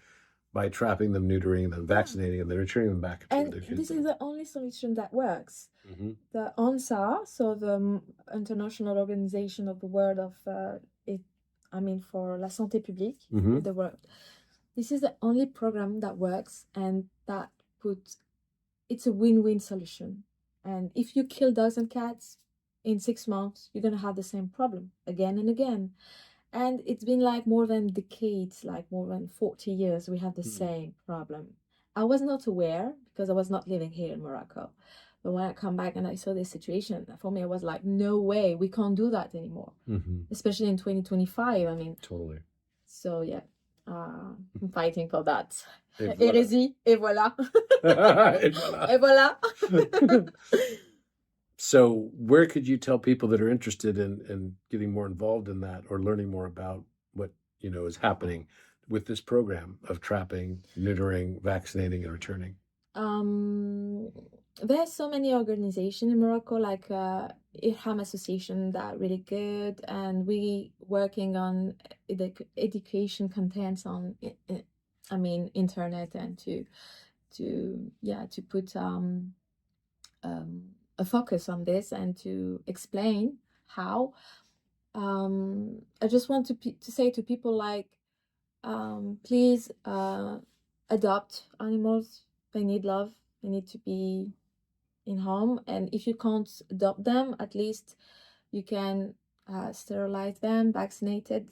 by trapping them, neutering them, vaccinating them, then returning them back. And this is the only solution that works. Mm-hmm. The ONSA, so the International Organization of the World of, for la santé publique, the world. This is the only program that works, and that it's a win-win solution. And if you kill dogs and cats, in 6 months, you're going to have the same problem again and again. And it's been like more than decades, like more than 40 years, we have the same problem. I was not aware because I was not living here in Morocco. But when I come back and I saw this situation, for me, I was like, no way, we can't do that anymore. Mm-hmm. Especially in 2025, I mean. Totally. So, yeah, I'm fighting for that. Et voilà. Hérésie, et voilà. Et voilà. Et voilà. So where could you tell people that are interested in getting more involved in that, or learning more about what, is happening with this program of trapping, neutering, vaccinating, and returning? There's so many organizations in Morocco, like Irham Association, that really good, and we working on the education contents on, internet, and to put a focus on this and to explain how. I just want to say to people, like, please adopt animals. They need love. They need to be in home, and if you can't adopt them, at least you can sterilize them, vaccinated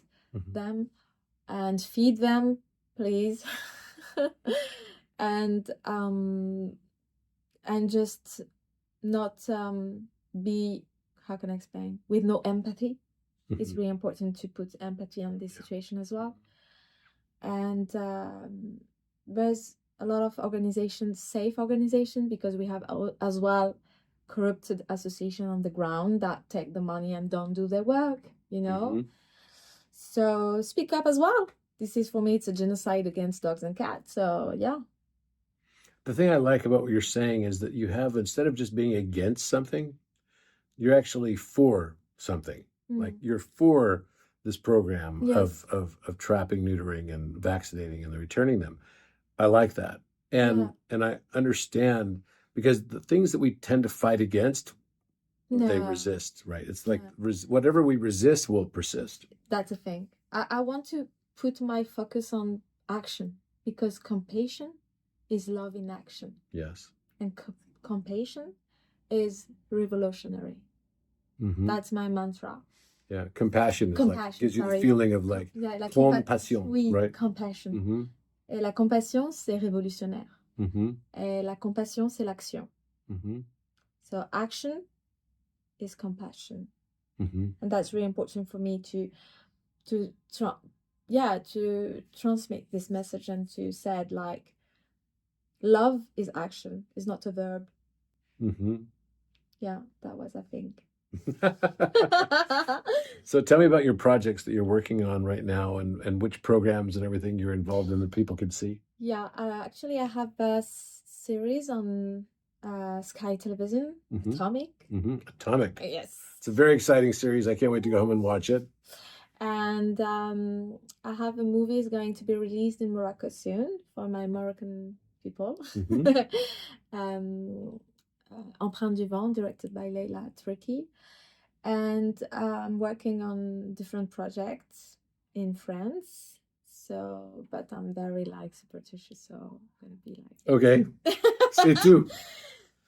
them, and feed them, please. and just not be, how can I explain, with no empathy. It's really important to put empathy on this situation as well. And there's a lot of organizations, safe organizations, because we have as well corrupted association on the ground that take the money and don't do their work, So speak up as well. This is, for me, it's a genocide against dogs and cats. So, yeah. The thing I like about what you're saying is that you have, instead of just being against something, you're actually for something. Like, you're for this program of trapping, neutering, and vaccinating, and returning them. I like that. And I understand, because the things that we tend to fight against, they resist, right? It's like whatever we resist will persist. That's the thing. I want to put my focus on action, because compassion is love in action. Yes. And compassion is revolutionary. Mm-hmm. That's my mantra. Yeah, compassion gives you the feeling of like compassion, oui, right? Compassion. Mm-hmm. Et la compassion, c'est révolutionnaire. Mm-hmm. Et la compassion, c'est l'action. Mm-hmm. So action is compassion. Mm-hmm. And that's really important for me to transmit this message, and to say, like, love is action, is not a verb. Mm-hmm. Yeah, that was, I think. So tell me about your projects that you're working on right now, and which programs and everything you're involved in that people can see. Yeah, actually I have a series on Sky Television, Atomic. Atomic. Yes. It's a very exciting series. I can't wait to go home and watch it. And I have a movie is going to be released in Morocco soon for my Moroccan people. Empreinte du Vent, directed by E73. And I'm working on different projects in France. So, but I'm very like superstitious, so I'm gonna be like Okay. Stay tuned.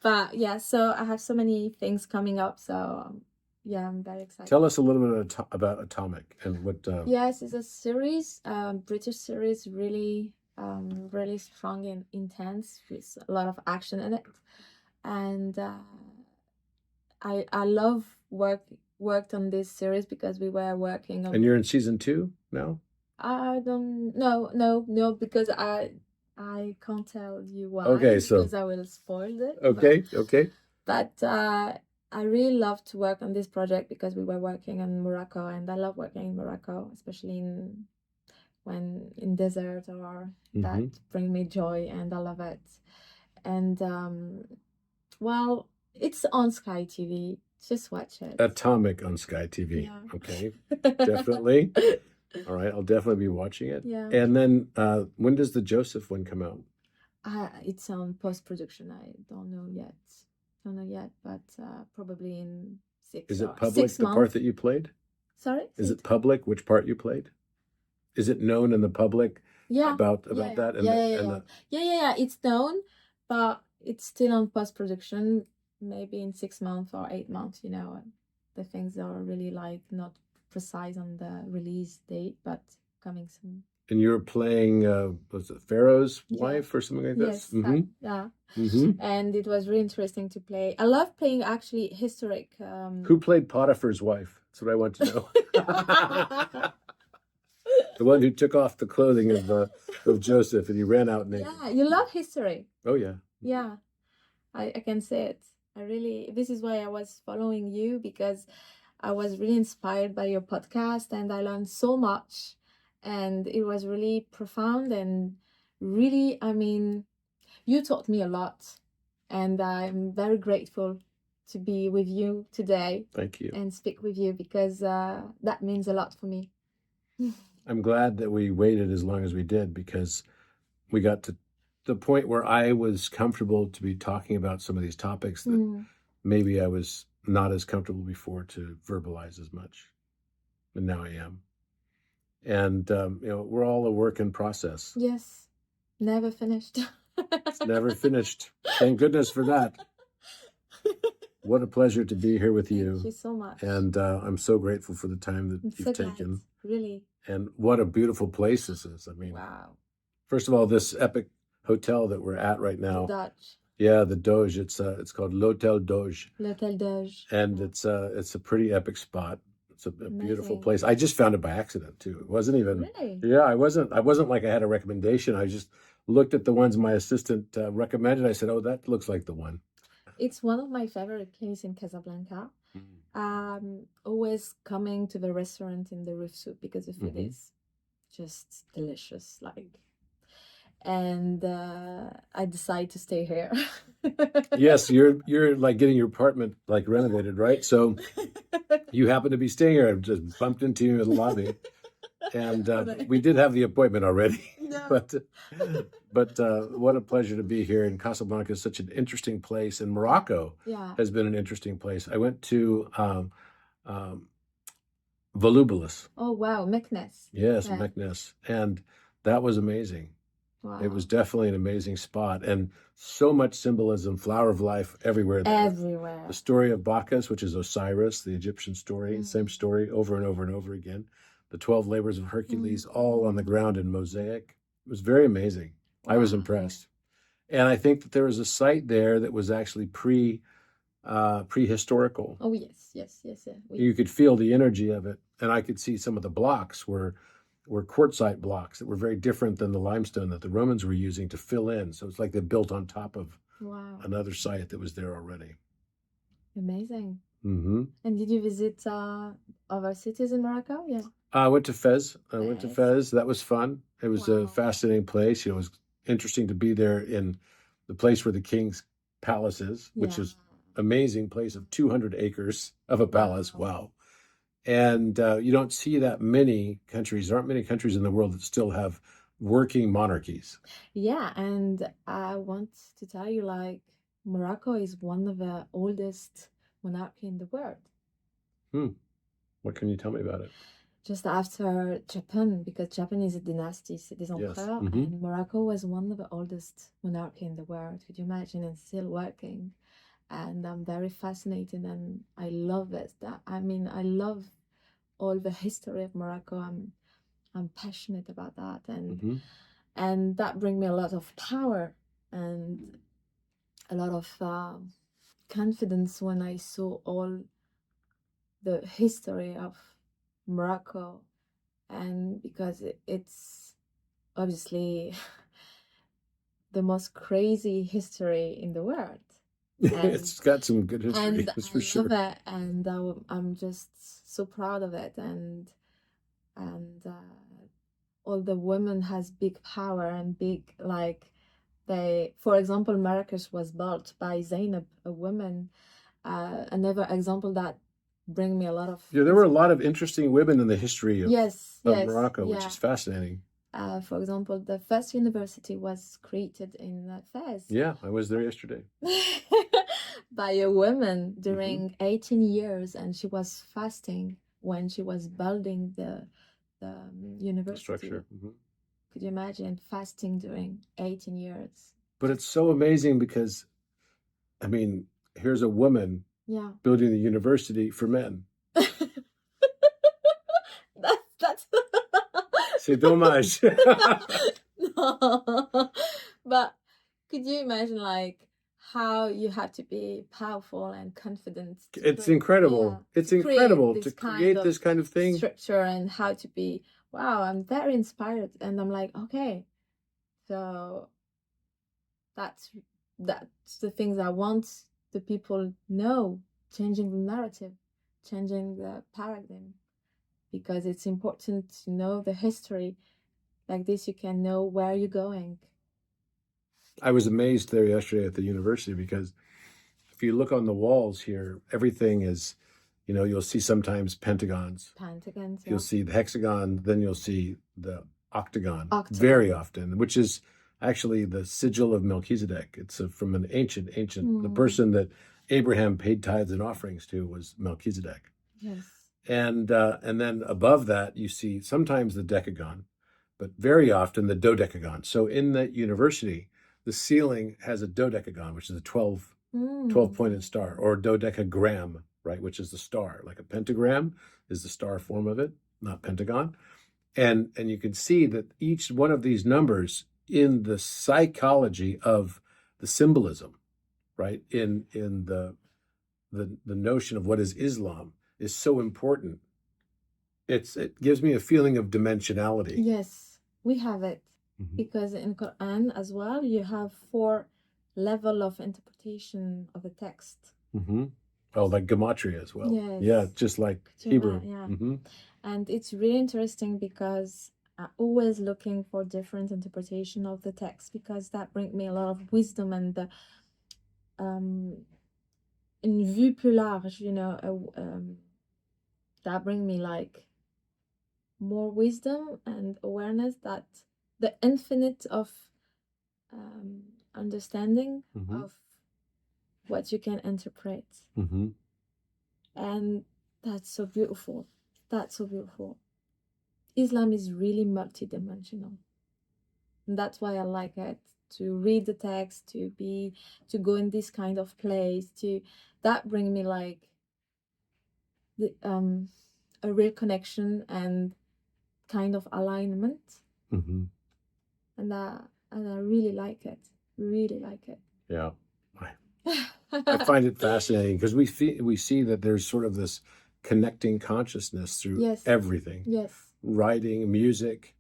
But yeah, so I have so many things coming up. So yeah, I'm very excited. Tell us a little bit about Atomic and what. Yes, it's a series, British series, really, really strong and intense with a lot of action in it, and I love worked on this series because we were working on. And you're in season 2 now? I don't no because I can't tell you why. Okay, so because I will spoil it. okay. But I really love to work on this project because we were working in Morocco, and I love working in Morocco, especially when in desert or that bring me joy, and I love it. And well, it's on Sky TV. Just watch it. Atomic on Sky TV. Yeah. Okay, definitely. All right, I'll definitely be watching it. Yeah. And then when does the Joseph one come out? It's on post-production. I don't know yet, but probably in 6 Is it or public, 6 the months. part that you played? Sorry? Is it public, which part you played? Is it known in the public about yeah. that? And Yeah. It's known, but it's still on post-production. Maybe in 6 months or 8 months, the things are really like not precise on the release date, but coming soon. And you were playing, was it Pharaoh's wife or something like this? Yes, yeah. And it was really interesting to play. I love playing actually historic. Who played Potiphar's wife? That's what I want to know. The one who took off the clothing of Joseph and he ran out naked. Yeah, you love history. Oh, yeah. Yeah, I can say it. This is why I was following you, because I was really inspired by your podcast and I learned so much, and it was really profound and really, you taught me a lot, and I'm very grateful to be with you today. Thank you. And speak with you, because that means a lot for me. I'm glad that we waited as long as we did, because we got to the point where I was comfortable to be talking about some of these topics that maybe I was not as comfortable before to verbalize as much, and now I am. And we're all a work in process. Yes, never finished. It's never finished. Thank goodness for that. What a pleasure to be here with you. Thank you so much. And I'm so grateful for the time that you've taken. Really. And what a beautiful place this is. Wow. First of all, this epic hotel that we're at right now. The Dutch. Yeah, the Doge. It's called L'Hôtel Doge. L'Hôtel Doge. And it's a pretty epic spot. It's a beautiful place. I just found it by accident too. It wasn't even. Really? Yeah, I wasn't like I had a recommendation. I just looked at the ones my assistant recommended. I said, "Oh, that looks like the one." It's one of my favorite places in Casablanca. Always coming to the restaurant in the roof soup because the food is just delicious, and I decided to stay here. Yes, you're like getting your apartment like renovated, right? So you happen to be staying here. I just bumped into you in the lobby, and we did have the appointment already. No. But what a pleasure to be here. And Casablanca is such an interesting place, and Morocco has been an interesting place. I went to Volubilis. Oh wow, Meknes. Yes, Meknes, and that was amazing. Wow. It was definitely an amazing spot, and so much symbolism, flower of life everywhere there. Everywhere. The story of Bacchus, which is Osiris, the Egyptian story, same story over and over and over again. The 12 labors of Hercules, all on the ground in mosaic. It was very amazing. Wow. I was impressed. And I think that there was a site there that was actually prehistorical. Oh, yes. You could feel the energy of it, and I could see some of the blocks were quartzite blocks that were very different than the limestone that the Romans were using to fill in. So it's like they built on top of another site that was there already. Amazing. Mm-hmm. And did you visit other cities in Morocco? Yeah. I went to Fez. That was fun. It was a fascinating place. It was interesting to be there in the place where the king's palace is, which is amazing place of 200 acres of a palace. Wow. And you don't see that many countries. There aren't many countries in the world that still have working monarchies. Yeah, and I want to tell you, like, Morocco is one of the oldest monarchy in the world. What can you tell me about it? Just after Japan, because Japan is a dynasty, c'est des empereurs, and Morocco was one of the oldest monarchy in the world. Could you imagine? And still working. And I'm very fascinated, and I love it. I love all the history of Morocco. I'm passionate about that, and that brings me a lot of power and a lot of confidence when I saw all the history of Morocco, and because it's obviously the most crazy history in the world. It's got some good history, that's for sure. Love it, and I'm just so proud of it, and all the women has big power and big, like, for example, Marrakesh was built by Zainab, a woman. Another example that bring me a lot of there were a lot of interesting women in the history of Morocco, which is fascinating. For example, the first university was created in Fez. Yeah, I was there yesterday. By a woman during 18 years, and she was fasting when she was building the university. Structure. Could you imagine fasting during 18 years? But it's so amazing because, I mean, here's a woman building the university for men. That's C'est dommage. No. But could you imagine, like, how you have to be powerful and confident? It's incredible. It's incredible to create this kind of thing. Structure, and how to be, wow, I'm very inspired. And I'm like, okay, so that's the things I want the people know, changing the narrative, changing the paradigm, because it's important to know the history. Like this, you can know where you're going. I was amazed there yesterday at the university because if you look on the walls here, everything is, you'll see sometimes pentagons. You'll see the hexagon, then you'll see the octagon. Very often, which is actually the sigil of Melchizedek. It's from an ancient, the person that Abraham paid tithes and offerings to was Melchizedek. Yes. And then above that, you see sometimes the decagon, but very often the dodecagon. So in the university, the ceiling has a dodecagon, which is a 12-pointed star, or dodecagram, right, which is the star. Like a pentagram is the star form of it, not pentagon. And you can see that each one of these numbers in the psychology of the symbolism, right, in the notion of what is Islam, is so important. It gives me a feeling of dimensionality. Yes, we have it. Because in Quran as well, you have 4 levels of interpretation of the text. Oh, like gematria as well. Yes. Yeah, just like Hebrew. Yeah. And it's really interesting because I'm always looking for different interpretation of the text, because that brings me a lot of wisdom and une vue plus large, that brings me like more wisdom and awareness that the infinite of understanding of what you can interpret. And that's so beautiful. That's so beautiful. Islam is really multidimensional. And that's why I like it, to read the text, to go in this kind of place, that bring me like a real connection and kind of alignment. And I really like it. Really like it. Yeah. I find it fascinating because we see that there's sort of this connecting consciousness through everything. Yes. Writing, music,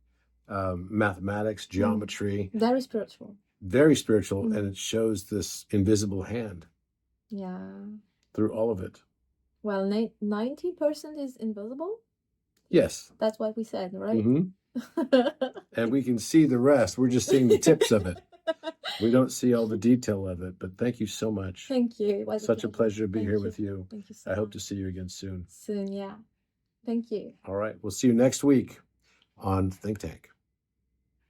mathematics, geometry. Very spiritual. Very spiritual, and it shows this invisible hand. Yeah. Through all of it. Well, 90% is invisible. Yes. That's what we said, right? And we can see the rest. We're just seeing the tips of it. We don't see all the detail of it, but thank you so much. Thank you. It was such a pleasure to be here with you. Thank you so I hope to see you again soon. Soon, yeah. Thank you. All right. We'll see you next week on Think Tank.